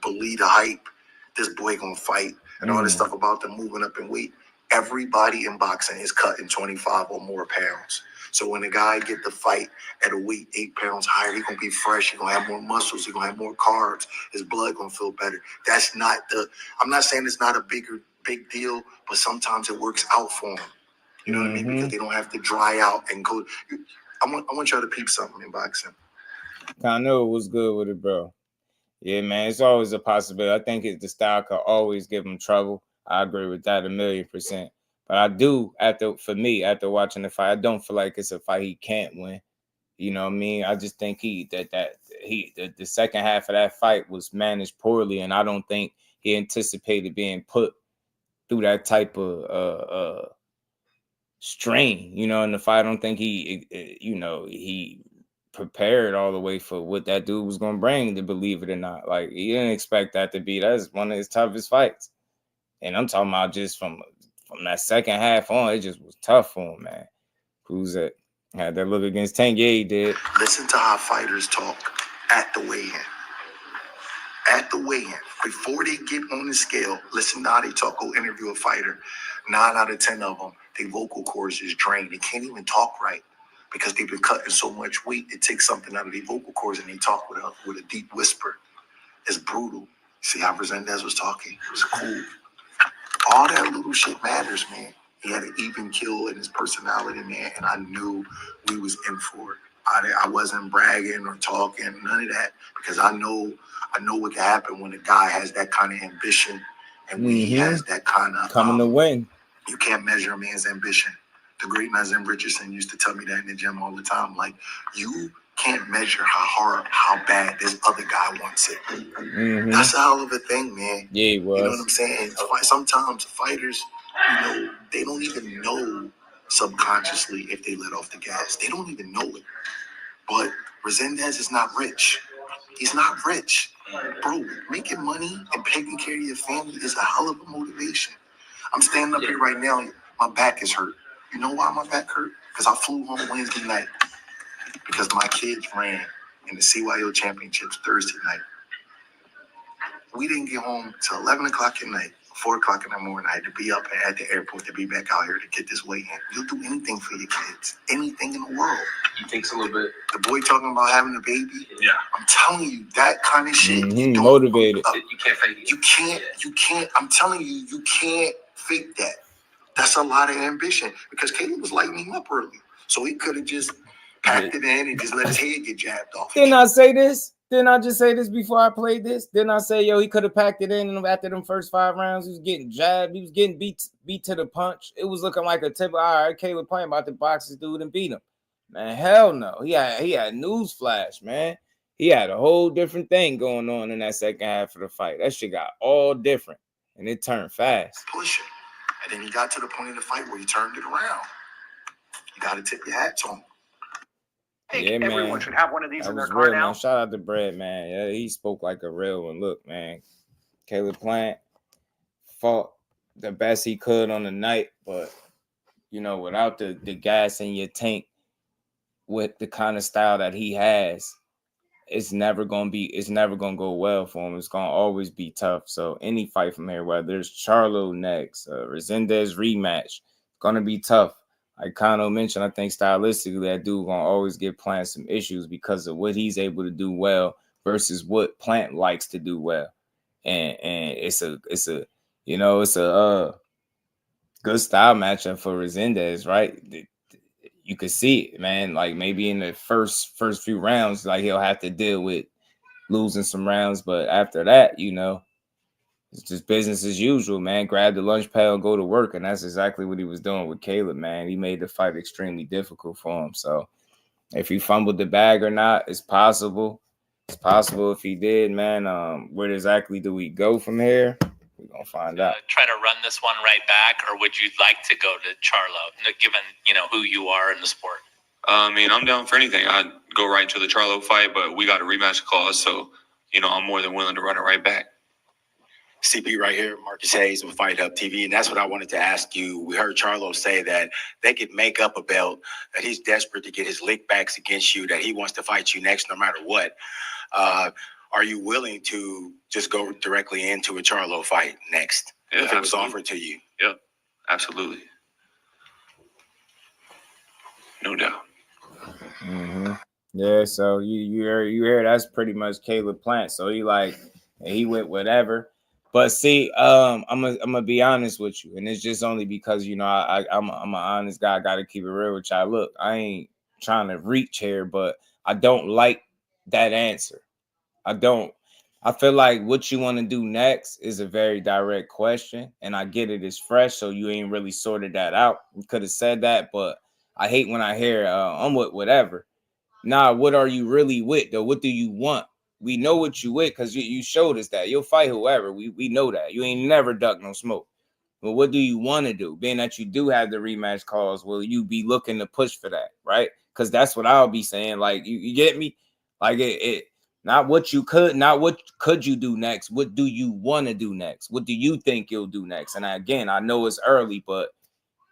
believe the hype. This boy gonna fight. And all this stuff about them moving up in weight. Everybody in boxing is cutting 25 or more pounds. So when the guy get the fight at a weight 8 pounds higher, he gonna be fresh. He gonna have more muscles. He gonna have more carbs. His blood gonna feel better. That's not I'm not saying it's not a big deal, but sometimes it works out for him. You know what I mean? Because they don't have to dry out and go. I want y'all to peep something in boxing. I know it was good with it, bro. Yeah, man, it's always a possibility. I think the style could always give him trouble. I agree with that 1,000,000%. But I do, after watching the fight, I don't feel like it's a fight he can't win. You know what I mean? I just think the second half of that fight was managed poorly, and I don't think he anticipated being put through that type of strain, in the fight. I don't think he prepared all the way for what that dude was going to bring, to believe it or not. Like, he didn't expect that to be. That's one of his toughest fights. And I'm talking about just from that second half on, it just was tough for him, man. Who's that? Had that look against Tanguy, he did. Listen to how fighters talk at the weigh-in. At the weigh-in, before they get on the scale, listen to how they talk. Go interview a fighter. 9 out of 10 of them, their vocal cords is drained. They can't even talk right because they've been cutting so much weight. It takes something out of their vocal cords, and they talk with a deep whisper. It's brutal. See how Resendez was talking? It was cool. All that little shit matters, man. He had an even kill in his personality, man, and I knew we was in for it. I wasn't bragging or talking, none of that, because I know what can happen when a guy has that kind of ambition and when he has that kind of coming to win. You can't measure a man's ambition. The great Nazim Richardson used to tell me that in the gym all the time. Like, you can't measure how bad this other guy wants it. That's a hell of a thing, man. Yeah, it was. You know what I'm saying? Sometimes fighters, they don't even know subconsciously if they let off the gas. They don't even know it. But Resendez is not rich. He's not rich. Bro, making money and taking care of your family is a hell of a motivation. I'm standing up here right now. My back is hurt. You know why my back hurt? Because I flew home Wednesday night. Because my kids ran in the CYO championships Thursday night. We didn't get home till 11 o'clock at night, 4 o'clock in the morning. I had to be up at the airport to be back out here to get this weigh-in. You'll do anything for your kids. Anything in the world. He takes a little bit. The boy talking about having a baby. Yeah. I'm telling you, that kind of shit. Motivated. You can't fake it. You can't. I'm telling you, you can't fake that. That's a lot of ambition. Because Caleb was lighting him up early. So he could have just packed it in and just let his head get jabbed off. Didn't I say this? Didn't I just say this before I played this? Didn't I say, he could have packed it in after them first 5 rounds? He was getting jabbed. He was getting beat to the punch. It was looking like a typical, all right, Caleb playing about to box this dude and beat him. Man, hell no. He had news flash, man. He had a whole different thing going on in that second half of the fight. That shit got all different, and it turned fast. Pushing. And then he got to the point of the fight where he turned it around. You got to tip your hat to him. Yeah, man. Everyone should have one of these that in their was car real, now. man. Shout out to Breadman. Yeah, he spoke like a real one. Look, man, Caleb Plant fought the best he could on the night, but without the gas in your tank, with the kind of style that he has, it's never gonna go well for him. It's gonna always be tough. So any fight from here, whether it's Charlo next, Resendez rematch, gonna be tough. Like Kano mentioned, I think stylistically that dude gonna always give Plant some issues because of what he's able to do well versus what Plant likes to do well. And it's a good style matchup for Resendez, right? You could see it, man. Like maybe in the first few rounds, like he'll have to deal with losing some rounds, but after that, it's just business as usual, man. Grab the lunch pail and go to work, and that's exactly what he was doing with Caleb, man. He made the fight extremely difficult for him. So if he fumbled the bag or not, it's possible. It's possible if he did, man. Where exactly do we go from here? We're gonna find out. Try to run this one right back, or would you like to go to Charlo, given who you are in the sport? I mean, I'm down for anything. I'd go right into the Charlo fight, but we got a rematch clause, so I'm more than willing to run it right back. CP right here, Marcus Hayes with Fight Hub TV, and that's what I wanted to ask you. We heard Charlo say that they could make up a belt, that he's desperate to get his lick backs against you, that he wants to fight you next no matter what. Are you willing to just go directly into a Charlo fight next if it was offered to you? Yeah, absolutely. No doubt. Mm-hmm. Yeah, so you hear that's pretty much Caleb Plant. So he went whatever. But see, I'm gonna be honest with you, and it's just only because I'm an honest guy. I gotta keep it real with y'all. Look, I ain't trying to reach here, but I don't like that answer. I don't. I feel like what you want to do next is a very direct question, and I get it is fresh, so you ain't really sorted that out. You could have said that, but I hate when I hear I'm with whatever. Nah, what are you really with though? What do you want? We know what you with because you showed us that. You'll fight whoever. We know that. You ain't never duck no smoke. But what do you want to do? Being that you do have the rematch calls, will you be looking to push for that, right? Because that's what I'll be saying. Like, you get me? Like, it not what you could, not what could you do next. What do you want to do next? What do you think you'll do next? And again, I know it's early, but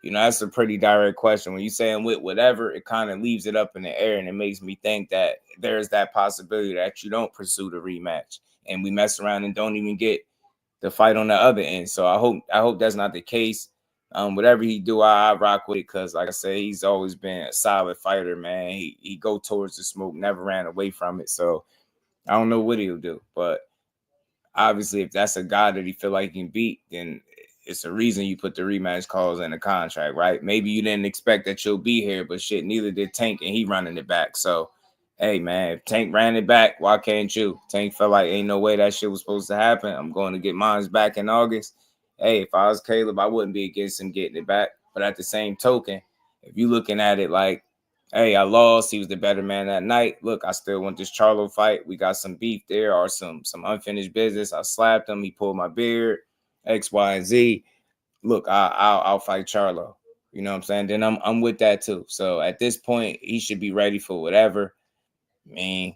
that's a pretty direct question. When you saying with whatever, it kind of leaves it up in the air, and it makes me think that there's that possibility that you don't pursue the rematch, and we mess around and don't even get the fight on the other end. So I hope that's not the case. Whatever he do, I rock with it because, like I said, he's always been a solid fighter, man. He go towards the smoke, never ran away from it. So I don't know what he'll do, but obviously, if that's a guy that he feel like he can beat, then it's a reason you put the rematch clause in the contract, right? Maybe you didn't expect that you'll be here, but shit, neither did Tank, and he running it back. So, hey, man, if Tank ran it back, why can't you? Tank felt like ain't no way that shit was supposed to happen. I'm going to get mine back in August. Hey, if I was Caleb, I wouldn't be against him getting it back. But at the same token, if you looking at it like, hey, I lost, he was the better man that night. Look, I still want this Charlo fight. We got some beef there or some unfinished business. I slapped him. He pulled my beard. X, Y, and Z. Look, I'll fight Charlo. You know what I'm saying? Then I'm with that too. So at this point, he should be ready for whatever. I mean,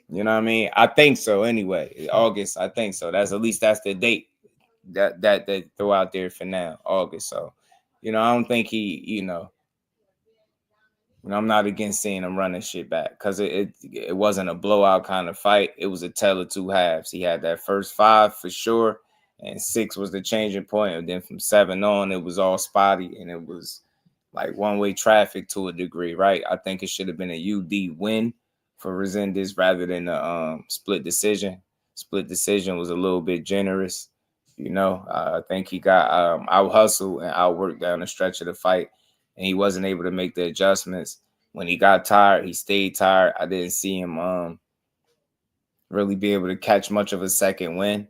you know what I mean? I think so anyway. August, I think so. That's the date that they throw out there for now, August. So, I don't think he, I'm not against seeing him running shit back because it wasn't a blowout kind of fight. It was a tale of two halves. He had that first 5 for sure. And 6 was the changing point. And then from 7 on, it was all spotty. And it was like one-way traffic to a degree, right? I think it should have been a UD win for Resendez rather than a split decision. Split decision was a little bit generous. I think he got out-hustled and outworked down the stretch of the fight. And he wasn't able to make the adjustments. When he got tired, he stayed tired. I didn't see him really be able to catch much of a second win.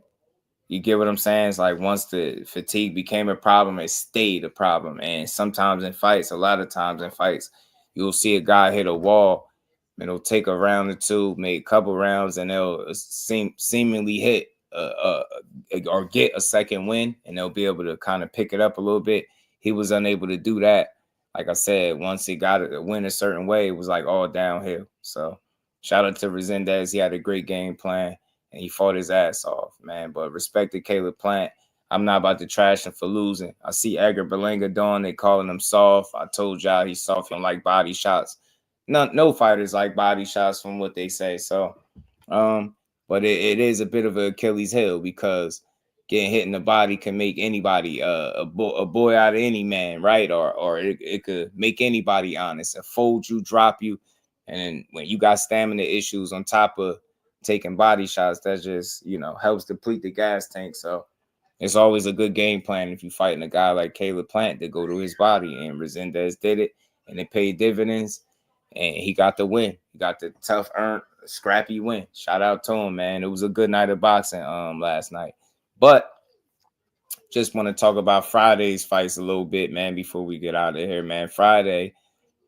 You get what I'm saying? It's like once the fatigue became a problem, it stayed a problem. And sometimes in fights, a lot of times in fights, you'll see a guy hit a wall. It'll take a round or two, make a couple rounds, and they'll seemingly hit or get a second win, and they'll be able to kind of pick it up a little bit. He was unable to do that. Like I said, once he got it to win a certain way, it was like all downhill. So shout out to Resendez. He had a great game plan. And he fought his ass off, man. But respect to Caleb Plant. I'm not about to trash him for losing. I see Edgar Berlanga doing. They calling him soft. I told y'all he's soft. He don't like body shots. no fighters like body shots from what they say. So, but it is a bit of an Achilles heel because getting hit in the body can make anybody a boy out of any man, right? Or it could make anybody honest. It fold you, drop you, and when you got stamina issues on top of taking body shots, that just helps deplete the gas tank. So it's always a good game plan if you fighting a guy like Caleb Plant to go to his body, and Resendez did it, and it paid dividends, and he got the win. He got the tough, earned, scrappy win. Shout out to him, man. It was a good night of boxing last night. But just want to talk about Friday's fights a little bit, man, before we get out of here, man. Friday,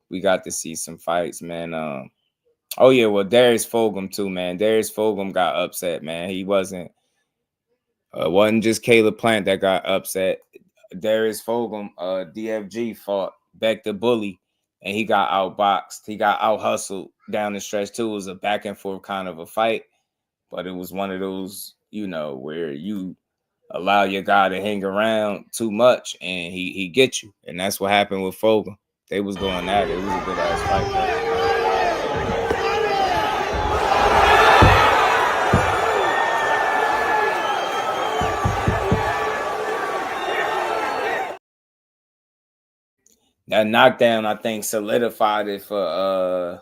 we got to see some fights, man. Oh, yeah, well, Darius Fulghum, too, man. Darius Fulghum got upset, man. He wasn't just Caleb Plant that got upset. Darius Fulghum, DFG, fought Beck the Bully, and he got outboxed. He got out-hustled down the stretch, too. It was a back-and-forth kind of a fight, but it was one of those, where you allow your guy to hang around too much, and he gets you. And that's what happened with Fulghum. They was going at it. It was a good-ass fight, though. That knockdown, I think, solidified it for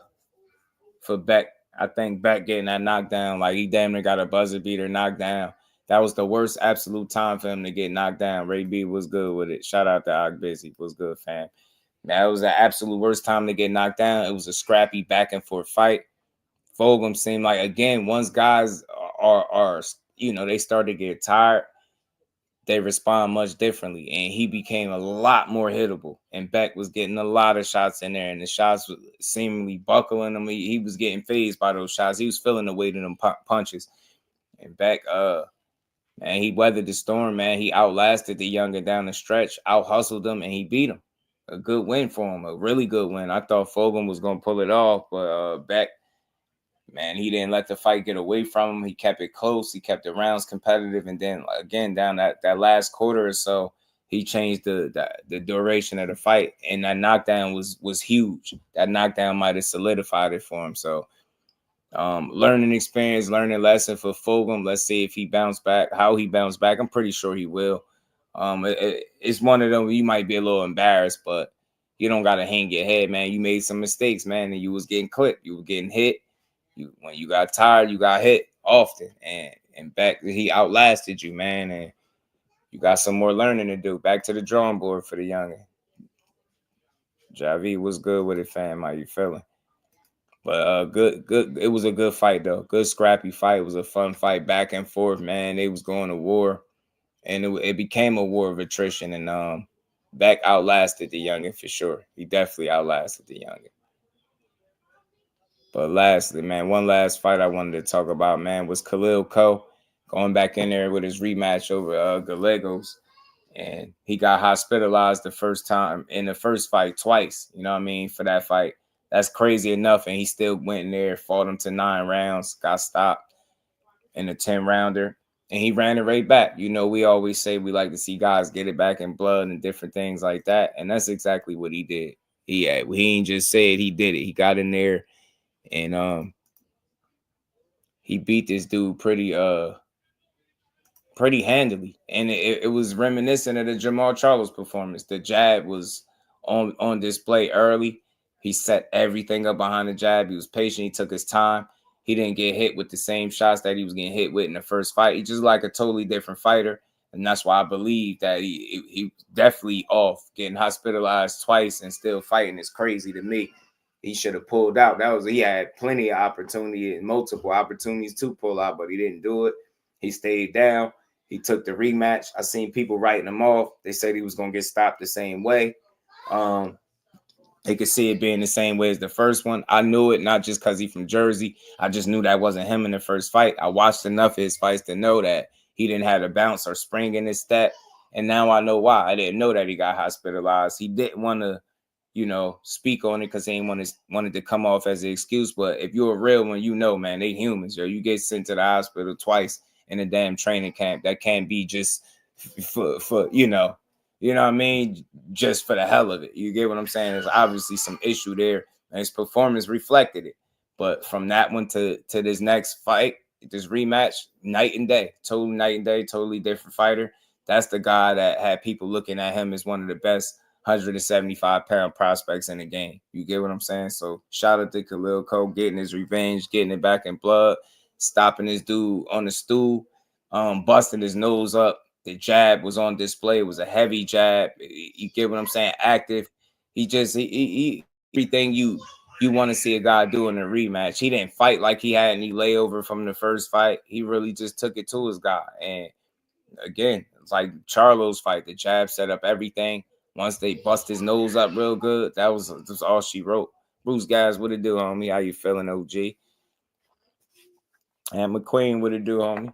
Beck. I think Beck getting that knockdown, like he damn near got a buzzer beater knockdown. That was the worst absolute time for him to get knocked down. Ray B was good with it. Shout out to Og Busy. Was good, fam. That was the absolute worst time to get knocked down. It was a scrappy back and forth fight. Fulghum seemed like, again, once guys are they start to get tired, they respond much differently, and he became a lot more hittable. And Beck was getting a lot of shots in there, and the shots was seemingly buckling him. He was getting phased by those shots. He was feeling the weight of them punches. And Beck, man, he weathered the storm, man. He outlasted the youngin down the stretch, out-hustled him, and he beat him. A good win for him, a really good win. I thought Fulghum was going to pull it off, but Beck, man, he didn't let the fight get away from him. He kept it close. He kept the rounds competitive. And then, again, down that last quarter or so, he changed the duration of the fight. And that knockdown was huge. That knockdown might have solidified it for him. So, learning experience, learning lesson for Fulghum. Let's see if he bounced back, how he bounced back. I'm pretty sure he will. It's one of them you might be a little embarrassed, but you don't got to hang your head, man. You made some mistakes, man, and you was getting clipped. You were getting hit. When you got tired, you got hit often. And back, he outlasted you, man. And you got some more learning to do. Back to the drawing board for the youngin. Javi was good with it, fam. How you feeling? But good. It was a good fight, though. Good scrappy fight. It was a fun fight, back and forth, man. They was going to war. And it became a war of attrition. And Beck outlasted the youngin for sure. He definitely outlasted the youngin. But lastly, man, one last fight I wanted to talk about, man, was Khalil Coe going back in there with his rematch over Gallegos. And he got hospitalized the first time in the first fight twice, you know what I mean, for that fight. That's crazy enough. And he still went in there, fought him to 9 rounds, got stopped in a 10-rounder. And he ran it right back. You know, we always say we like to see guys get it back in blood and different things like that. And that's exactly what he did. He ain't just said he did it. He got in there. And he beat this dude pretty handily. And it was reminiscent of the Jermall Charlo's performance. The jab was on display early. He set everything up behind the jab. He was patient. He took his time. He didn't get hit with the same shots that he was getting hit with in the first fight. He's just like a totally different fighter. And that's why I believe that he definitely off. Getting hospitalized twice and still fighting is crazy to me. He should have pulled out. He had plenty of opportunity and multiple opportunities to pull out, but he didn't do it. He stayed down. He took the rematch. I seen people writing him off. They said he was going to get stopped the same way. They could see it being the same way as the first one. I knew it, not just because he's from Jersey. I just knew that wasn't him in the first fight. I watched enough of his fights to know that he didn't have a bounce or spring in his step. And now I know why. I didn't know that he got hospitalized. He didn't want to, speak on it because he ain't wanted to come off as an excuse. But if you're a real one, man, they humans, yo. You get sent to the hospital twice in a damn training camp. That can't be just for you know what I mean? Just for the hell of it. You get what I'm saying? There's obviously some issue there. and his performance reflected it. But from that one to this next fight, this rematch, night and day, totally night and day, totally different fighter. That's the guy that had people looking at him as one of the best 175-pound prospects in the game. You get what I'm saying? So shout out to Khalil Coe getting his revenge, getting it back in blood, stopping this dude on the stool, busting his nose up. The jab was on display. It was a heavy jab. You get what I'm saying? Active. He everything you want to see a guy do in a rematch. He didn't fight like he had any layover from the first fight. He really just took it to his guy. And again, it's like Charlo's fight. The jab set up everything. Once they bust his nose up real good, that was all she wrote. Bruce, guys, what it do, homie? How you feeling, OG? And McQueen, what it do, homie?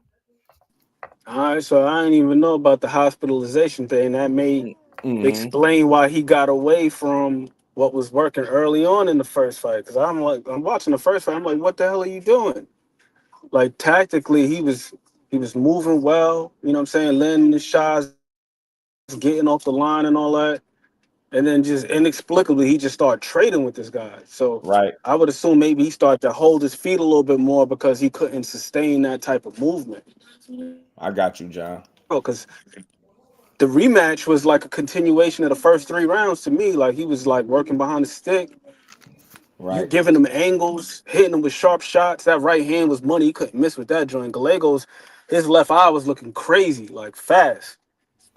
All right, so I didn't even know about the hospitalization thing. That may explain why he got away from what was working early on in the first fight. Because I'm watching the first fight. I'm like, what the hell are you doing? Like tactically, he was moving well. You know what I'm saying? Landing the shots, getting off the line and all that. And then just inexplicably, he just started trading with this guy. So I would assume maybe he started to hold his feet a little bit more because he couldn't sustain that type of movement. I got you, John. Because the rematch was like a continuation of the first 3 rounds to me. Like he was like working behind the stick, you giving him angles, hitting him with sharp shots. That right hand was money. He couldn't miss with that joint. Gallegos, his left eye was looking crazy, like fast.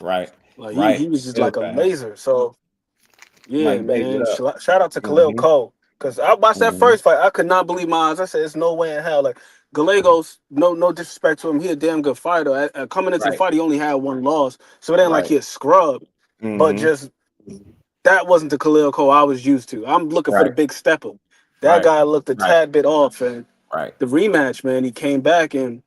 Like he was just like a laser. So yeah, Mike, man. Shout out to Khalil Coe. Because I watched that first fight. I could not believe my eyes. I said, there's no way in hell. Like, Gallegos, no disrespect to him. He a damn good fighter. Coming into the fight, he only had 1 loss. So it ain't like he a scrub. But just, that wasn't the Khalil Coe I was used to. I'm looking for the big stepper. That guy looked a tad bit off. And the rematch, man, he came back and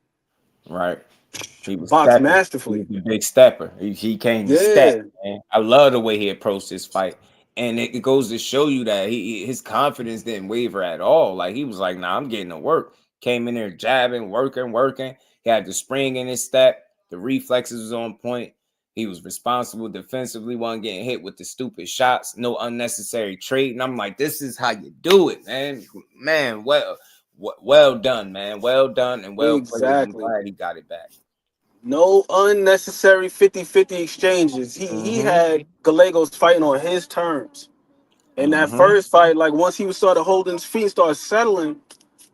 he was boxed masterfully. He was a big stepper. He came to step, man. I love the way he approached this fight. And it goes to show you that his confidence didn't waver at all. Like, he was like, nah, I'm getting to work. Came in there jabbing, working. He had the spring in his step. The reflexes was on point. He was responsible defensively, wasn't getting hit with the stupid shots, no unnecessary trading. I'm like, this is how you do it, man. Man, well done, man. Well done and well played. I'm glad he got it back. No unnecessary 50-50 exchanges. He had Gallegos fighting on his terms. In that first fight, like once he started holding his feet, started settling,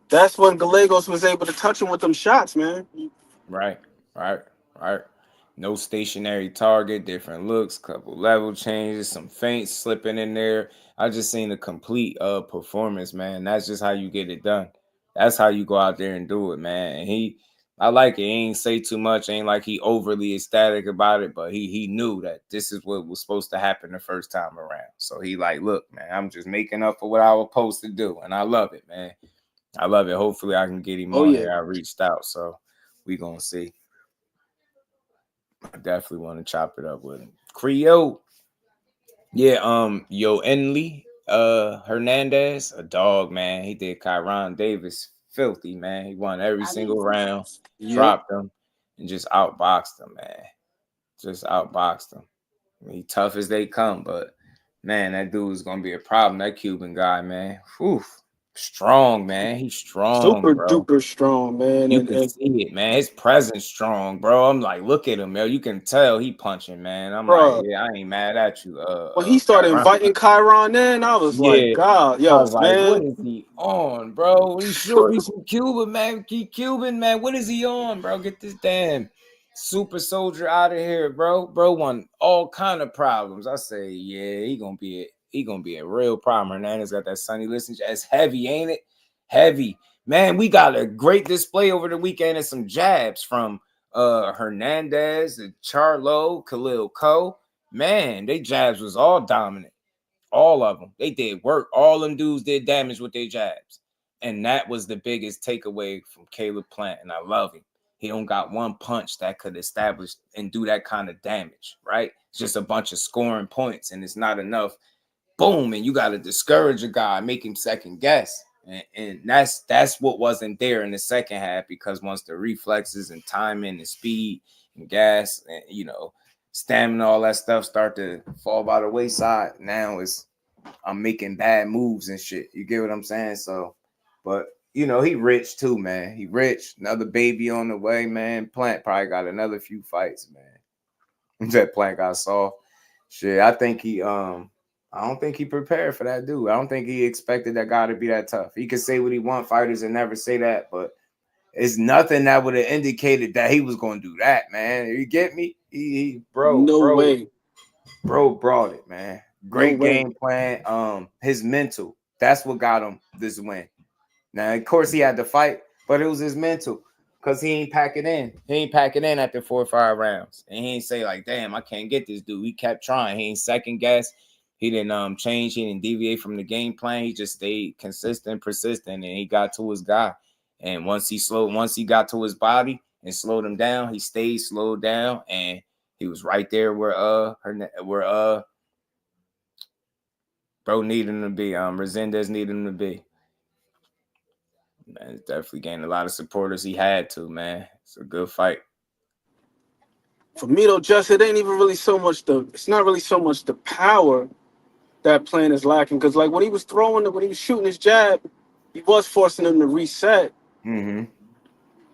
that's when Gallegos was able to touch him with them shots, man. Right. No stationary target, different looks, couple level changes, some feints slipping in there. I just seen a complete performance, man. That's just how you get it done. That's how you go out there and do it, man. And I like it. He ain't say too much. Ain't like he overly ecstatic about it, but he knew that this is what was supposed to happen the first time around. So he like, look, man, I'm just making up for what I was supposed to do. And I love it, man. I love it. Hopefully I can get him on here. I reached out, so we gonna see. I definitely want to chop it up with him. Creole. Yeah, Yo Enley, Hernandez, a dog, man. He did Kyron Davis filthy, man. He won every single round, dropped him, and just outboxed him, man. Just outboxed him. I mean, tough as they come, but man, that dude is gonna be a problem. That Cuban guy, man. Whew. Strong, man. He's strong, super bro. duper strong, man. You can see it, man. His presence strong, bro. I'm like, look at him, man. You can tell he punching, man. I'm like, yeah, I ain't mad at you. When he started inviting Chiron in, I was like, God, I was like, man. what is he on, bro? He's sure he's from Cuba, man. He Cuban, man. What is he on, bro? Get this damn super soldier out of here, bro. Bro won all kind of problems. I say, yeah, he gonna be a real problem. Hernandez got that Sunny Listen. It's heavy, ain't it? Heavy. Man, we got a great display over the weekend and some jabs from Hernandez, Charlo, Khalil Coe. Man, they jabs was all dominant. All of them. They did work. All them dudes did damage with their jabs. And that was the biggest takeaway from Caleb Plant. And I love him. He don't got one punch that could establish and do that kind of damage, right? It's just a bunch of scoring points and it's not enough. Boom. And you got to discourage a guy, make him second guess. And that's what wasn't there in the second half, because once the reflexes and timing and speed and gas and, stamina, all that stuff start to fall by the wayside, now it's I'm making bad moves and shit. You get what I'm saying? So, but you know, he rich too, man. He rich. Another baby on the way, man. Plant probably got another few fights, man. That Plant got soft. Shit, I think I don't think he prepared for that dude. I don't think he expected that guy to be that tough. He could say what he want, fighters, and never say that, but it's nothing that would have indicated that he was going to do that, man. You get me? No way. Bro brought it, man. No Great way. game plan. His mental. That's what got him this win. Now, of course, he had to fight, but it was his mental. Because he ain't pack it in. He ain't pack it in after 4 or 5 rounds. And he ain't say, like, damn, I can't get this dude. He kept trying. He ain't second guess. He didn't change. He didn't deviate from the game plan. He just stayed consistent, persistent, and he got to his guy. And once he got to his body and slowed him down, he stayed slowed down, and he was right there where bro needed him to be. Resendez needed him to be. Man, definitely gained a lot of supporters. He had to, man. It's a good fight. For me though, Just, it ain't even really so much it's not really so much the power that Plant is lacking. Because like when he was shooting his jab, he was forcing him to reset. Mm-hmm.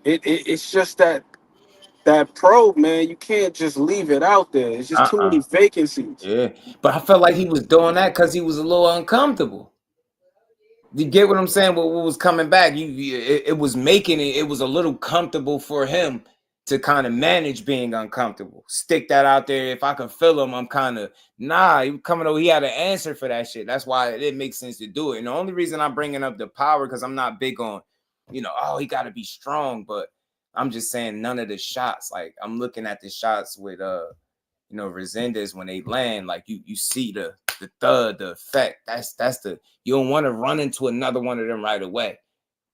It's just that probe, man, you can't just leave it out there. It's just too many vacancies. Yeah, but I felt like he was doing that because he was a little uncomfortable. You get what I'm saying? What was coming back? It was making it. It was a little comfortable for him to kind of manage being uncomfortable. Stick that out there. If I can feel him, I'm kind of he coming over. He had an answer for that shit. That's why it makes sense to do it. And the only reason I'm bringing up the power because I'm not big on, he got to be strong. But I'm just saying none of the shots. Like I'm looking at the shots with Resendez when they land. Like you see the thud, the effect. That's the you don't want to run into another one of them right away.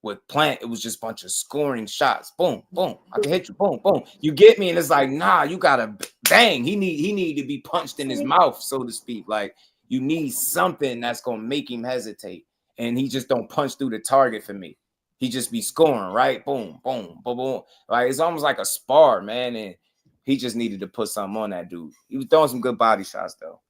With Plant, it was just a bunch of scoring shots. Boom, boom. I can hit you. Boom, boom. You get me? And it's like, nah, you gotta bang. He need to be punched in his mouth, so to speak. Like you need something that's gonna make him hesitate. And he just don't punch through the target for me. He just be scoring, right? Boom, boom, boom, boom. Like it's almost like a spar, man. And he just needed to put something on that dude. He was throwing some good body shots though.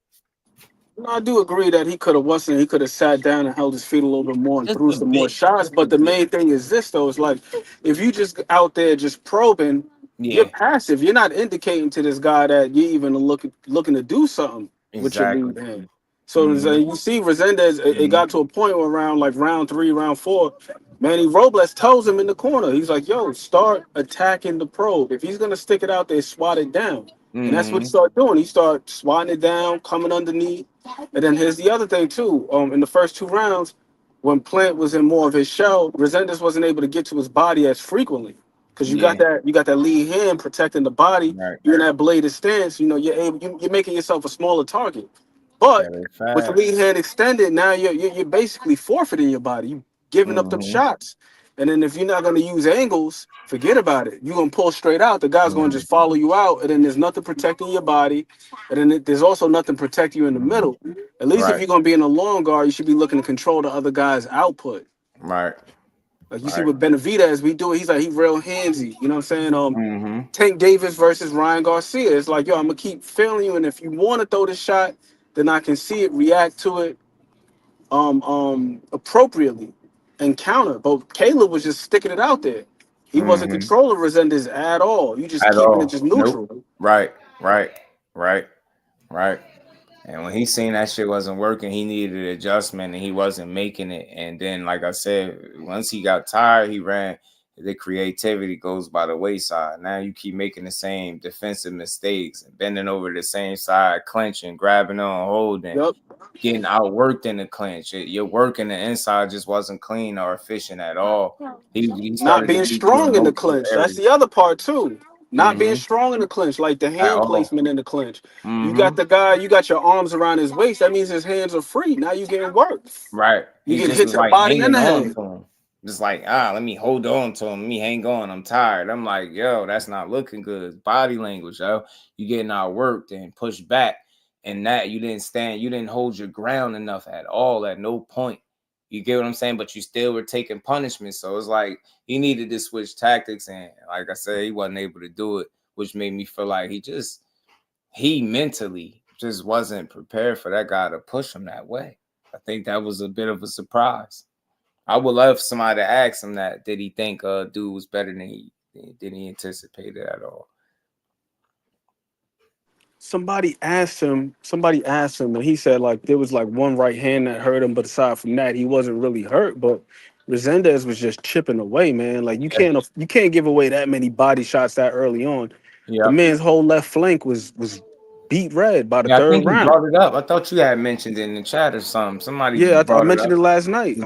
No, I do agree that he could have sat down and held his feet a little bit more and threw some more shots. But the main thing is this though, is like if you just out there just probing, you're passive. You're not indicating to this guy that you're even looking to do something with your lead hand. So you see Resendez, it got to a point where around like round 3, round 4, Manny Robles tells him in the corner, he's like, yo, start attacking the probe. If he's gonna stick it out there, swat it down. And that's what he started doing. He started swatting it down, coming underneath. And then here's the other thing too. In the first 2 rounds, when Plant was in more of his shell, Resendez wasn't able to get to his body as frequently. Because you got that lead hand protecting the body. You're in that bladed stance, you're making yourself a smaller target. But with the lead hand extended, now you're basically forfeiting your body. You giving up them shots. And then if you're not going to use angles, forget about it. You're going to pull straight out. The guy's going to just follow you out. And then there's nothing protecting your body. And then there's also nothing protecting you in the middle. At least if you're going to be in a long guard, you should be looking to control the other guy's output. Right. Like you see with Benavidez, we do it. He's like, he real handsy. You know what I'm saying? Tank Davis versus Ryan Garcia. It's like, yo, I'm going to keep failing you. And if you want to throw the shot, then I can see it, react to it appropriately and counter. But Caleb was just sticking it out there. He wasn't controlling Resendez at all. You just keeping it just neutral. Nope. Right. And when he seen that shit wasn't working, he needed adjustment and he wasn't making it. And then, like I said, once he got tired, he ran. The creativity goes by the wayside. Now you keep making the same defensive mistakes and bending over the same side, clenching, grabbing on, holding, getting outworked in the clinch. Your work in the inside just wasn't clean or efficient at all. He not being strong in the clinch. That's the other part too. Not being strong in the clinch, like the hand placement in the clinch. You got the guy, you got your arms around his waist. That means his hands are free. Now you getting worked. Right. You get hit to the body and the head. Just like, let me hold on to him. Let me hang on. I'm tired. I'm like, yo, that's not looking good. Body language, yo. You getting outworked and pushed back. And that you didn't hold your ground enough at all at no point. You get what I'm saying? But you still were taking punishment. So it's like he needed to switch tactics. And like I said, he wasn't able to do it, which made me feel like he mentally just wasn't prepared for that guy to push him that way. I think that was a bit of a surprise. I would love somebody to ask him that. Did he think dude was better than he anticipated at all? Somebody asked him, and he said like there was like one right hand that hurt him, but aside from that, he wasn't really hurt. But Resendez was just chipping away, man. Like you can't give away that many body shots that early on. Yeah. The man's whole left flank was beat red by the Yeah, I third think you round. brought it up. I thought you had mentioned it in the chat or something. Somebody I mentioned it last night.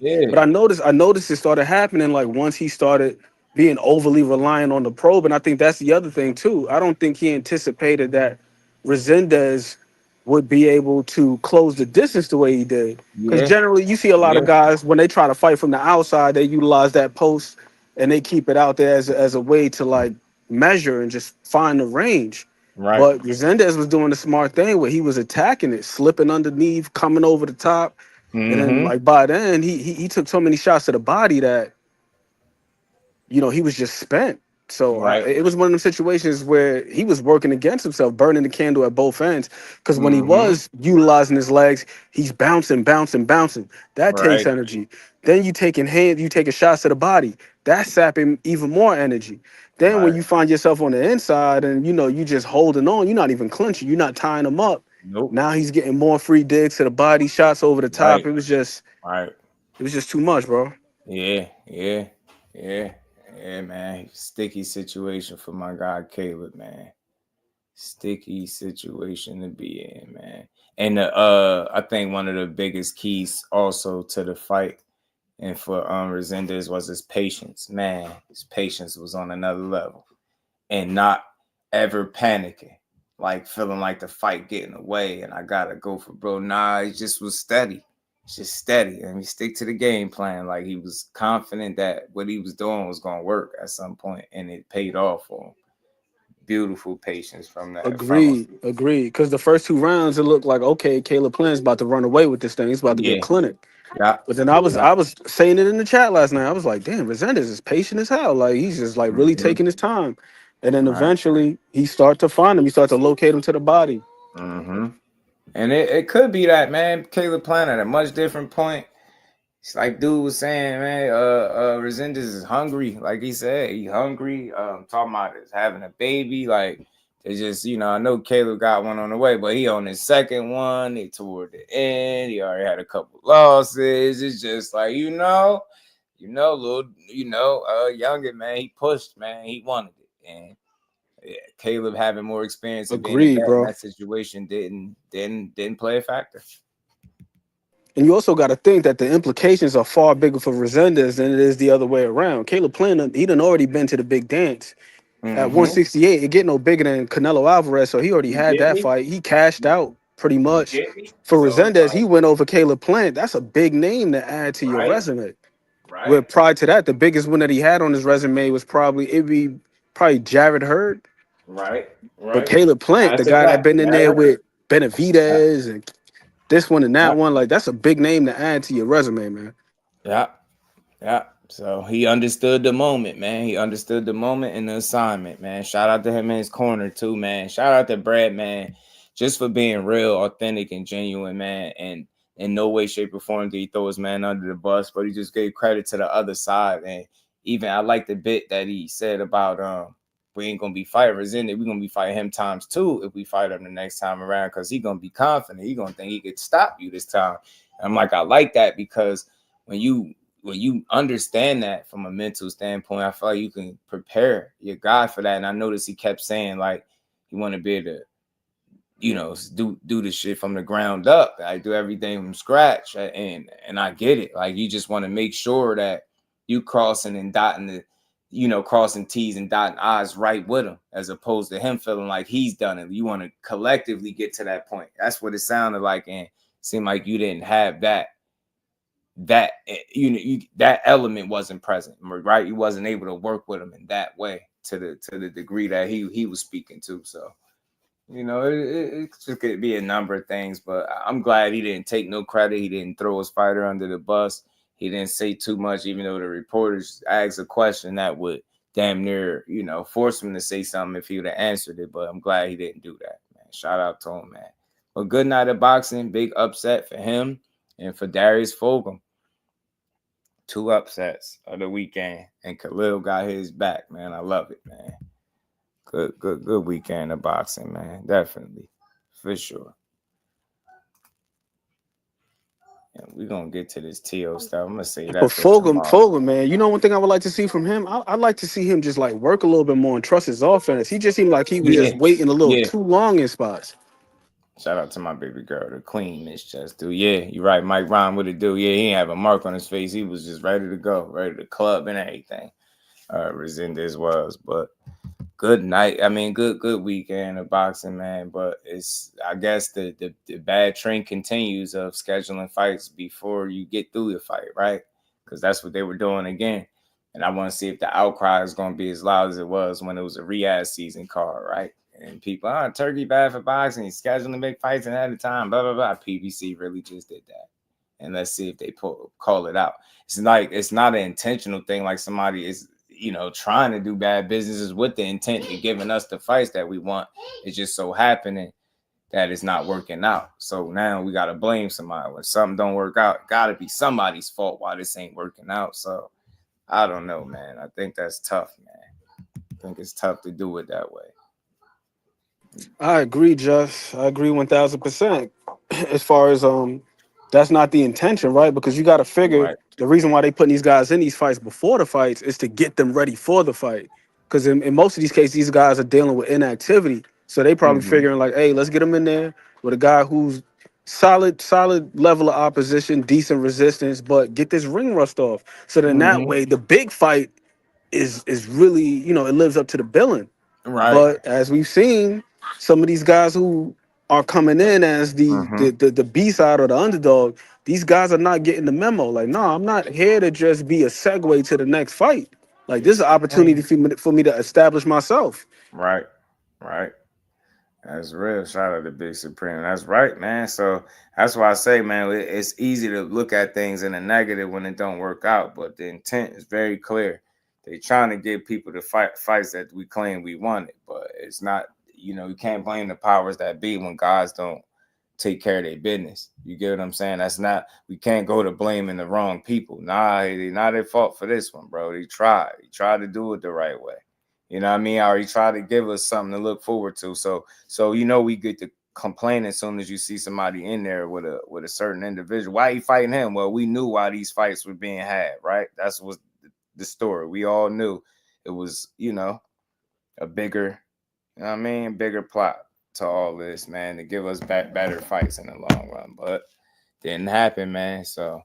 Yeah. But I noticed it started happening like once he started being overly reliant on the probe. And I think that's the other thing too. I don't think he anticipated that Resendez would be able to close the distance the way he did. Because Yeah. generally you see a lot of guys when they try to fight from the outside, they utilize that post and they keep it out there as a way to like measure and just find the range. Right. But Resendez was doing the smart thing where he was attacking it, slipping underneath, coming over the top. And then like by then he took so many shots to the body that, you know, he was just spent. So it was one of them situations where he was working against himself, burning the candle at both ends. Because when he was utilizing his legs, he's bouncing. That takes energy. Then you taking shots to the body. That's sapping even more energy. Then when you find yourself on the inside and you know you just holding on, you're not even clinching, you're not tying him up. Nope. Now he's getting more free digs to the body, shots over the top. It was just too much, bro. Yeah, man. Sticky situation for my guy Caleb, man. Sticky situation to be in, man. And I think one of the biggest keys also to the fight and for Resendez was his patience. Man, his patience was on another level. And not ever panicking, like feeling like the fight getting away and I gotta go for bro. Nah, he just was steady. Just steady. And he stick to the game plan. Like he was confident that what he was doing was gonna work at some point, and it paid off for him. Beautiful patience from that. Agreed. Because the first 2 rounds, it looked like, okay, Caleb Plann's about to run away with this thing. He's about to get clinic. Yeah. But then I was saying it in the chat last night. I was like, damn, Resendez is patient as hell. Like he's just like really taking his time. And then eventually he start to find him. He start to locate him to the body. And it could be that, man. Caleb Plant at a much different point. It's like dude was saying, man, Resendez is hungry. Like he said, he hungry. Talking about is having a baby. Like it's just, you know, I know Caleb got one on the way, but he on his second one. He toward the end. He already had a couple losses. It's just like, little, younger man. He pushed, man. He wanted it, and Caleb having more experience in being in that situation didn't play a factor. And you also got to think that the implications are far bigger for Resendez than it is the other way around. Caleb Plant, he done already been to the big dance. At 168, it get no bigger than Canelo Alvarez, so he already had that fight. He cashed out pretty much. For Resendez, he went over Caleb Plant. That's a big name to add to your resume. Where prior to that, the biggest one that he had on his resume was probably Jared Hurd. But Caleb Plant, the guy that been in there with Benavidez and this one and that one, like that's a big name to add to your resume, man. Yeah. So he understood the moment, man. He understood the moment and the assignment, man. Shout out to him in his corner too, man. Shout out to Breadman just for being real, authentic, and genuine, man. And in no way, shape, or form did he throw his man under the bus, but he just gave credit to the other side. And even I like the bit that he said about we ain't gonna be fighting Resendez, we're gonna be fighting him times 2 if we fight him the next time around, because he gonna be confident. He gonna think he could stop you this time. And I'm like, I like that, because when you understand that from a mental standpoint, I feel like you can prepare your guy for that. And I noticed he kept saying like he want to be able to, do the shit from the ground up. I do everything from scratch, and I get it. Like you just want to make sure that you crossing and dotting crossing T's and dotting I's right with him, as opposed to him feeling like he's done it. You want to collectively get to that point. That's what it sounded like, and it seemed like you didn't have that element wasn't present, right? You wasn't able to work with him in that way to the degree that he was speaking to. So, it just could be a number of things, but I'm glad he didn't take no credit. He didn't throw his fighter under the bus. He didn't say too much, even though the reporters asked a question that would damn near, force him to say something if he would have answered it. But I'm glad he didn't do that, man. Shout out to him, man. a good night of boxing, big upset for him and for Darius Fulghum. 2 upsets of the weekend, and Khalil got his back, man. I love it, man. Good weekend of boxing, man. Definitely, for sure. And we're gonna get to this TO stuff. I'm gonna say that But for tomorrow. Fulghum, man, you know one thing I would like to see from him? I'd like to see him just like work a little bit more and trust his offense. He just seemed like he was just waiting a little too long in spots. Shout out to my baby girl, the queen, Miss Jusdu. Yeah, you're right. Mike Ron would it do. Yeah, he didn't have a mark on his face. He was just ready to go, ready to club and everything. Resendez was, but good night. I mean, good weekend of boxing, man. But it's, I guess the bad trend continues of scheduling fights before you get through the fight, right? Because that's what they were doing again. And I want to see if the outcry is going to be as loud as it was when it was a Riyadh season card, right? And people, Turkey bad for boxing. He's scheduling big fights and at a time, blah, blah, blah. PBC really just did that. And let's see if they call it out. It's like, it's not an intentional thing like somebody is, trying to do bad businesses with the intent of giving us the fights that we want. It's just so happening that it's not working out. So now we got to blame somebody. When something don't work out, got to be somebody's fault why this ain't working out. So I don't know, man. I think that's tough, man. I think it's tough to do it that way. I agree, Just. I agree 1000%. As far as that's not the intention, right? Because you got to figure the reason why they putting these guys in these fights before the fights is to get them ready for the fight. Because in most of these cases, these guys are dealing with inactivity, so they probably figuring like, hey, let's get them in there with a guy who's solid level of opposition, decent resistance, but get this ring rust off. So then that way, the big fight is really, it lives up to the billing. Right. But as we've seen, some of these guys who are coming in as the B side or the underdog, these guys are not getting the memo. Like, no, I'm not here to just be a segue to the next fight. Like, this is an opportunity for me to establish myself. Right. That's real. Shout out to Big Supreme. That's right, man. So that's why I say, man, it's easy to look at things in a negative when it don't work out, but the intent is very clear. They're trying to get people to fight fights that we claim we wanted, but it's not, you can't blame the powers that be when guys don't take care of their business. You get what I'm saying? That's not, we can't go to blaming the wrong people. Nah, not their fault for this one, bro. They tried to do it the right way. You know what I mean? Or he tried to give us something to look forward to. So we get to complain as soon as you see somebody in there with a certain individual. Why are you fighting him? Well, we knew why these fights were being had, right? That's what the story. We all knew it was, a bigger, bigger plot to all this, man, to give us better fights in the long run. But didn't happen, man. So,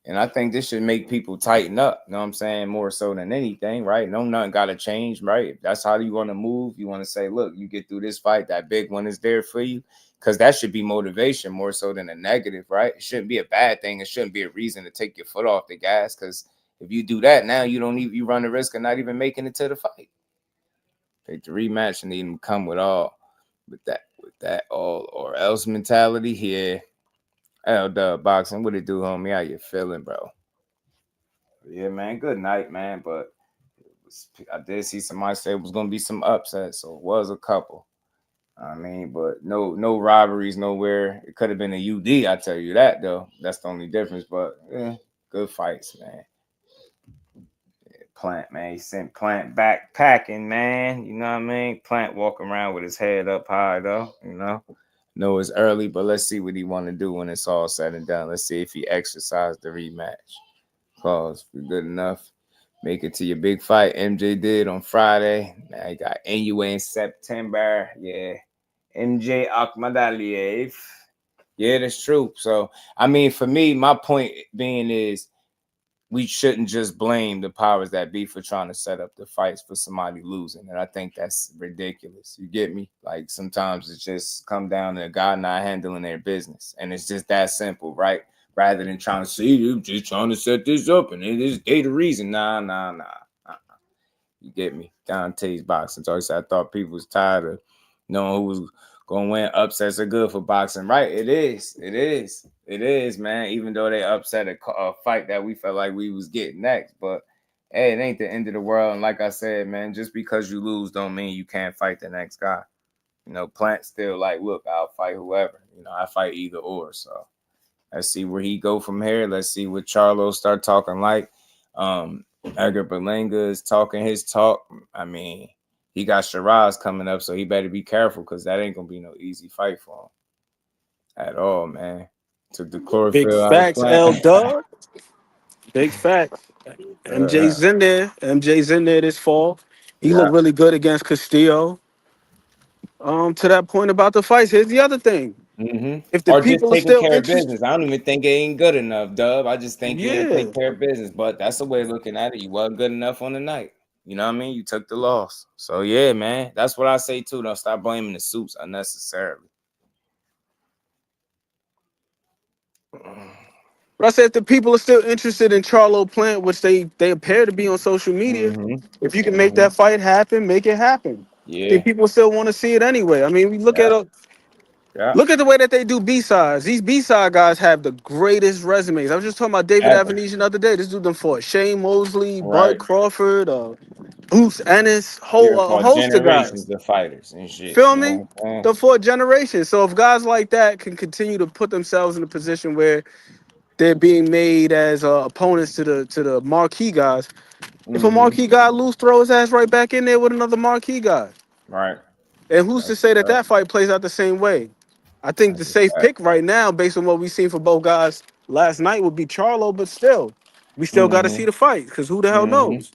and I think this should make people tighten up, you know what I'm saying, more so than anything, right? Nothing got to change, right? If that's how you want to move, you want to say, look, you get through this fight, that big one is there for you, because that should be motivation more so than a negative, right? It shouldn't be a bad thing. It shouldn't be a reason to take your foot off the gas, because if you do that, now you run the risk of not even making it to the fight. Take the rematch and even come with that all or else mentality here. Boxing, what it do, homie? How you feeling, bro? Yeah, man. Good night, man. But I did see somebody say it was gonna be some upsets, so it was a couple. But no robberies nowhere. It could have been a UD, I tell you that though. That's the only difference. But good fights, man. Plant, man. He sent Plant backpacking, man. You know what I mean? Plant walking around with his head up high, though. Know it's early, but let's see what he want to do when it's all said and done. Let's see if he exercised the rematch. Cause if you're good enough, make it to your big fight. MJ did on Friday. Now he got NUA in September. Yeah. MJ Akhmadaliev. Yeah, that's true. So, for me, my point being is, we shouldn't just blame the powers that be for trying to set up the fights for somebody losing. And I think that's ridiculous. You get me? Like, sometimes it just come down to a guy not handling their business. And it's just that simple, right? Rather than trying to see you just trying to set this up and it is they the reason. Nah. You get me? Dante's boxing. So I thought people was tired of knowing who was going to win. Upsets are good for boxing, right? It is, man. Even though they upset a fight that we felt like we was getting next. But, hey, it ain't the end of the world. And like I said, man, just because you lose don't mean you can't fight the next guy. You know, Plant still like, look, I'll fight whoever. You know, I fight either or. So let's see where he go from here. Let's see what Charlo start talking like. Edgar Berlanga is talking his talk. I mean, he got Shiraz coming up, so he better be careful because that ain't gonna be no easy fight for him at all, man. Took the Big chlorophyll out of facts, L Plant. Dub. Big facts. MJ's in there. MJ's in there this fall. He Yeah. looked really good against Castillo. To that point about the fights, here's the other thing. If the Or just people are taking still care of interested, business. I don't even think it ain't good enough, Dub. I just think he ain't yeah. take care of business. But that's the way of looking at it. You wasn't good enough on the night. You know what I mean? You took the loss. So yeah, man. That's what I say too. Don't stop blaming the suits unnecessarily. But I said if the people are still interested in Charlo Plant, which they appear to be on social media, if you can make that fight happen, make it happen. I think Yeah. people still want to see it anyway. I mean, we look Yeah. at Yeah. look at the way that they do B-sides. These B-side guys have the greatest resumes. I was just talking about David Ever. Avenesian the other day. This dude done fought Shane Mosley, Bud Right. Crawford, Bruce Ennis, You're a for host of guys. generations of fighters and shit. Feel You me? know what I'm The fourth generation. So if guys like that can continue to put themselves in a position where they're being made as opponents to the marquee guys, if a saying? marquee guy lose, throw his ass right back in there with another marquee guy. Right. And who's to That's say that a fact. that fight plays out the same way? I think the That's a safe fact. pick right now, based on what we've seen for both guys last night, would be Charlo. But still, we still got to see the fight because who the hell knows?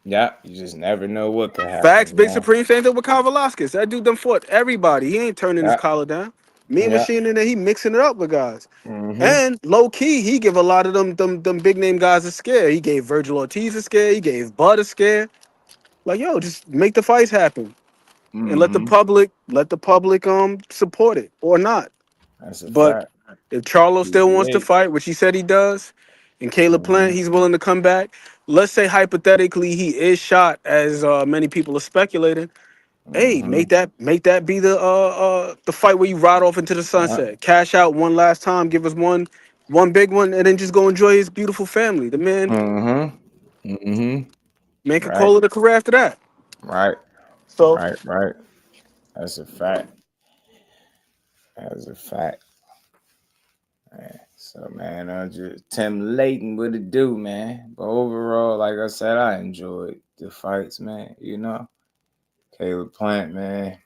Yeah. You just never know what could Facts, happen, Big man. Supreme, same thing with Kyle Velasquez. That dude done fought everybody. He ain't turning his Yeah. collar down. Mean Yeah. Machine in there, he mixing it up with guys. And low key, he give a lot of them big name guys a scare. He gave Virgil Ortiz a scare. He gave Bud a scare. Like, yo, just make the fights happen and let the public support it or not. That's a But fact. if Charlo still wants to PGA. fight, which he said he does, and Caleb Plant, he's willing to come back. Let's say hypothetically he is shot, as many people are speculating. Hey, make that be the fight where you ride off into the Yeah. sunset, cash out one last time, give us one big one, and then just go enjoy his beautiful family. The man could Right. call it a career after that. Right. So Right. That's a fact. That's a fact. Man. So man, just Tim Layton would it do, man. But overall, like I said, I enjoyed the fights, man. You know, Caleb Plant, man.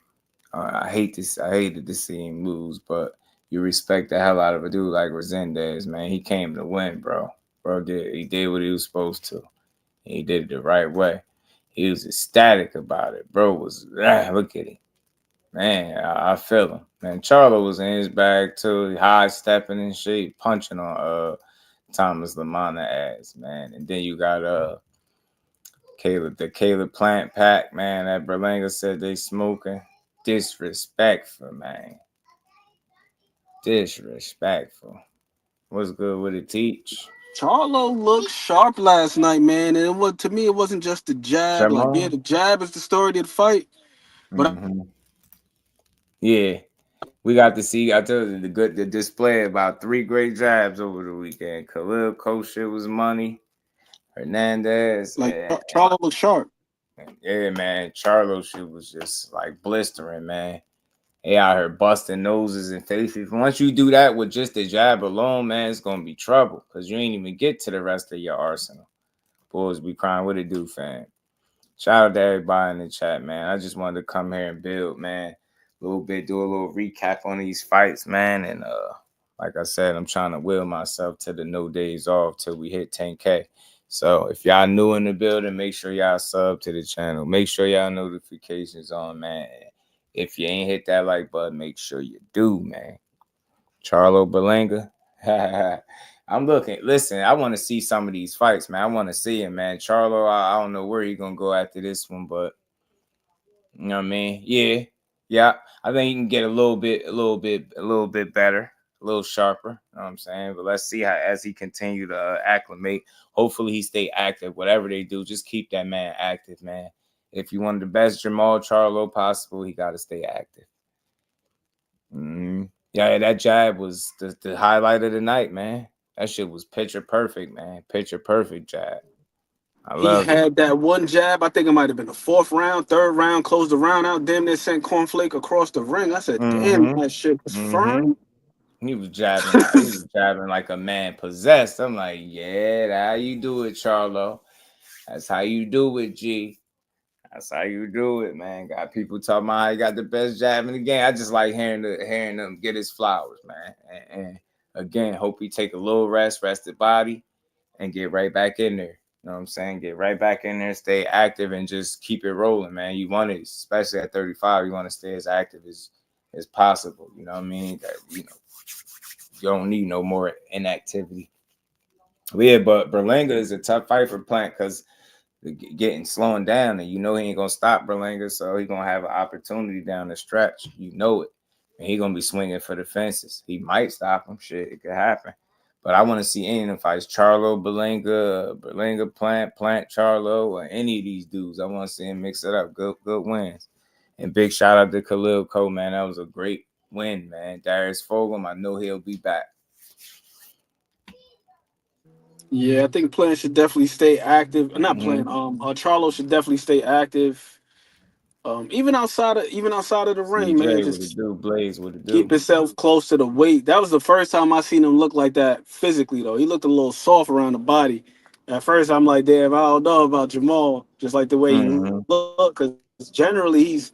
I hated to see him lose, but you respect the hell out of a dude like Resendez, man. He came to win, bro. He did what he was supposed to. He did it the right way. He was ecstatic about it. Bro was look at him. Man, I feel him. Man, Charlo was in his bag too, high stepping and shit, punching on Thomas Lamanna ass, man. And then you got the Caleb Plant pack, man. That Berlanga said they smoking. Disrespectful, man. Disrespectful. What's good with it, Teach? Charlo looked sharp last night, man. And to me, it wasn't just the jab. Like, yeah, Jermall? the jab is the story of the fight. But Yeah. We got to see, I told you, the display about 3 great jabs over the weekend. Khalil Coe shit was money. Hernandez. Charlo looked sharp. Yeah, man. Charlo shit was just like blistering, man. They out here busting noses and faces. Once you do that with just the jab alone, man, it's gonna be trouble because you ain't even get to the rest of your arsenal. Boys be crying. What it do, fam? Shout out to everybody in the chat, man. I just wanted to come here and build, man. A little bit, do a little recap on these fights, man. And like I said, I'm trying to will myself to the no days off till we hit 10K. So if y'all new in the building, make sure y'all sub to the channel. Make sure y'all notifications on, man. If you ain't hit that like button, make sure you do, man. Charlo Berlanga. I'm looking. Listen, I want to see some of these fights, man. I want to see him, man. Charlo, I don't know where he's gonna go after this one, but you know what I mean? Yeah. I think he can get a little bit better, a little sharper. You know what I'm saying? But let's see how as he continue to acclimate. Hopefully he stay active. Whatever they do, just keep that man active, man. If you want the best Jermall Charlo possible, he got to stay active. Yeah, that jab was the highlight of the night, man. That shit was picture perfect, man. Picture perfect jab. I He love it. had that one jab. I think it might have been the fourth round, third round, closed the round out. Damn near sent Cornflake across the ring. I said, damn, that shit was firm. He was jabbing like a man possessed. I'm like, yeah, that's how you do it, Charlo. That's how you do it, G. That's how you do it, man. Got people talking about how he got the best jab in the game. I just like hearing them get his flowers, man. And again, hope he take a little rest the body, and get right back in there. You know what I'm saying? Get right back in there, stay active, and just keep it rolling, man. You want it, especially at 35, you want to stay as active as possible. You know what I mean? That, you don't need no more inactivity. Yeah, but Berlanga is a tough fight for Plant because slowing down, and he ain't gonna stop Berlanga, so he gonna have an opportunity down the stretch. You know it, and he gonna be swinging for the fences. He might stop him. Shit, it could happen. But I want to see any of them fights: Charlo, Berlanga, Plant, Charlo, or any of these dudes. I want to see him mix it up. Good wins. And big shout out to Khalil Coe, man. That was a great win, man. Darius Fulghum, I know he'll be back. Yeah, I think Plant should definitely stay active. Not Plant. Charlo should definitely stay active. Even outside of the ring, man, CJ with just a do, Blaze with a do. keep himself close to the weight. That was the first time I seen him look like that physically, though. He looked a little soft around the body. At first, I'm like, damn, I don't know about Jermall, just like the way he look, because generally he's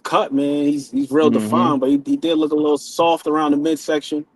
cut, man. He's real defined, but he did look a little soft around the midsection.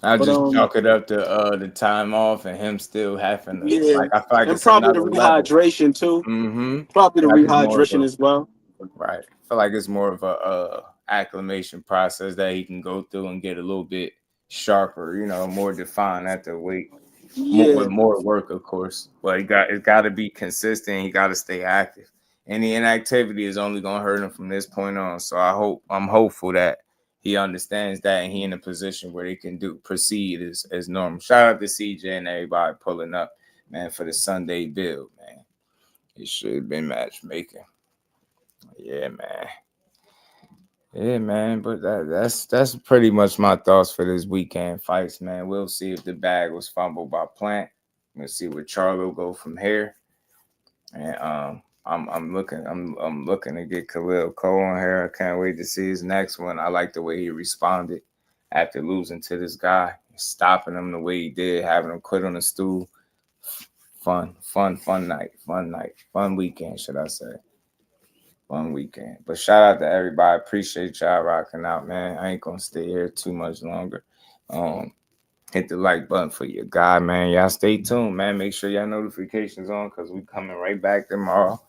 I just chalk it up to the time off and him still having to, I feel like and it's probably the another level. rehydration too. Probably the Like rehydration as well. Right. I feel like it's more of a acclimation process that he can go through and get a little bit sharper, more defined at the weight. With more work, of course. But it's got to be consistent. He got to stay active. Any inactivity is only gonna hurt him from this point on. So I'm hopeful that he understands that and he in a position where they can proceed as normal. Shout out to CJ and everybody pulling up, man, for the Sunday build, man. It should have been matchmaking. Yeah, man. Yeah, man. But that's pretty much my thoughts for this weekend fights, man. We'll see if the bag was fumbled by Plant. We'll see where Charlo go from here. And I'm looking to get Khalil Coe on here. I can't wait to see his next one. I like the way he responded after losing to this guy, stopping him the way he did, having him quit on the stool. Fun night, fun weekend, should I say. Fun weekend. But shout out to everybody. Appreciate y'all rocking out, man. I ain't gonna stay here too much longer. Hit the like button for your guy, man. Y'all stay tuned, man. Make sure y'all notifications on because we coming right back tomorrow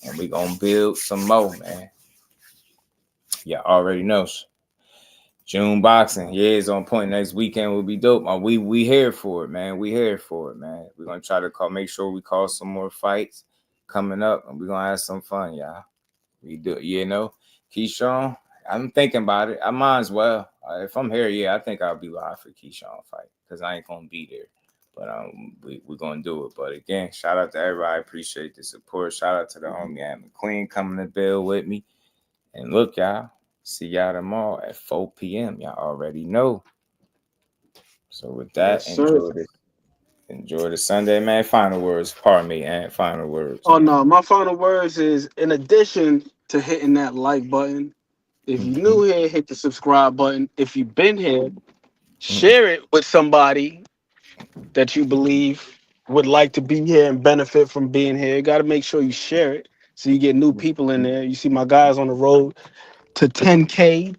and we gonna build some more, man. Y'all already know. June boxing, it's on point. Next weekend will be dope. We here for it, man. We here for it, man. We're gonna try to make sure we call some more fights coming up, and we're gonna have some fun, y'all. We do, Keyshawn. I'm thinking about it. I might as well. If I'm here, I think I'll be live for Keyshawn fight because I ain't gonna be there. But we're gonna do it. But again, shout out to everybody. I appreciate the support. Shout out to the homie Adam McQueen coming to build with me. And look, y'all, see y'all tomorrow at 4 p.m. Y'all already know. So with that, enjoy the Sunday, man. Final words. Pardon me, and final words. Oh no, my final words is in addition to hitting that like button, if you're new here, hit the subscribe button. If you've been here, share it with somebody that you believe would like to be here and benefit from being here. Got to make sure you share it so you get new people in there. You see my guys on the road to 10K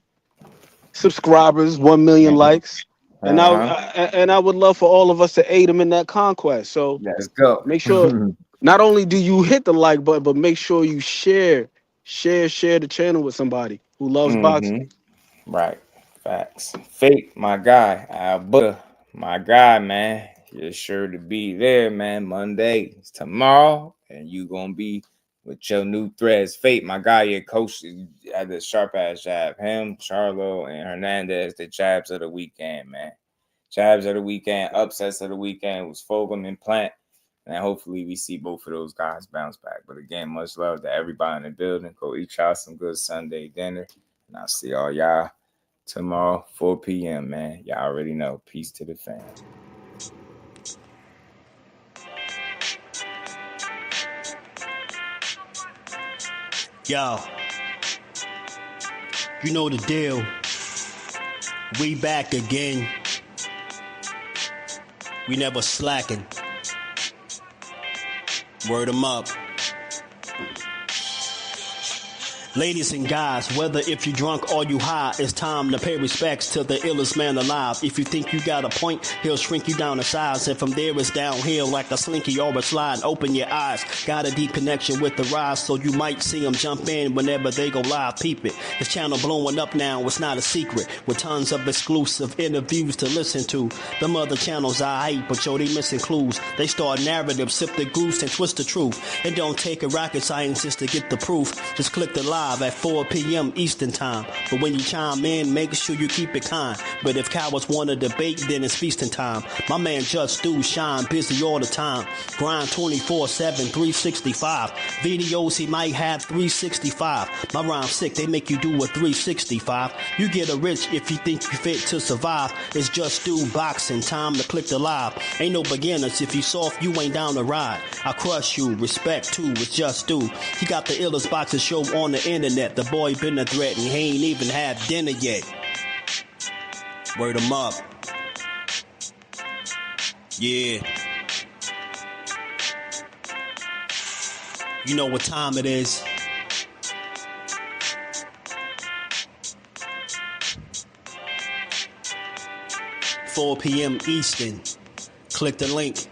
subscribers, 1 million likes. And I would love for all of us to aid them in that conquest. So let's go. Make sure not only do you hit the like button, but make sure you share the channel with somebody who loves boxing. Right. Facts. Fake, my guy. Alberta, my guy, man. You're sure to be there, man. Monday. It's tomorrow. And you gonna be with your new threads. Fate, my guy, your coach had the sharp ass jab. Him, Charlo, and Resendez, the jabs of the weekend, man. Jabs of the weekend, upsets of the weekend was Fulghum and Plant. And hopefully we see both of those guys bounce back. But again, much love to everybody in the building. Go eat y'all some good Sunday dinner. And I'll see all y'all tomorrow, 4 p.m., man. Y'all already know. Peace to the fam. Yo, you know the deal. We back again. We never slacking. Word 'em up. Ladies and guys, whether if you drunk or you high, it's time to pay respects to the illest man alive. If you think you got a point, he'll shrink you down to size. And from there it's downhill like a slinky or a slide. Open your eyes, got a deep connection with the rise, so you might see them jump in whenever they go live. Peep it, this channel blowing up now, it's not a secret. With tons of exclusive interviews to listen to. Them other channels I hate, but yo, they missing clues. They start narratives, sip the goose and twist the truth. It don't take a rocket scientist to get the proof. Just click the live at 4 p.m. Eastern time. But when you chime in, make sure you keep it kind. But if cowards want to debate, then it's feasting time. My man Jusdu shine busy all the time. Grind 24/7, 365. Videos he might have 365. My rhyme sick, they make you do a 365. You get a rich if you think you fit to survive. It's Jusdueboxing, time to click the live. Ain't no beginners, if you soft, you ain't down to ride. I crush you, respect too, it's Jusdu. He got the illest boxing show on the internet. The boy been a threat and he ain't even had dinner yet. Word 'em up. Yeah. You know what time it is. $4 p.m. Eastern. Click the link.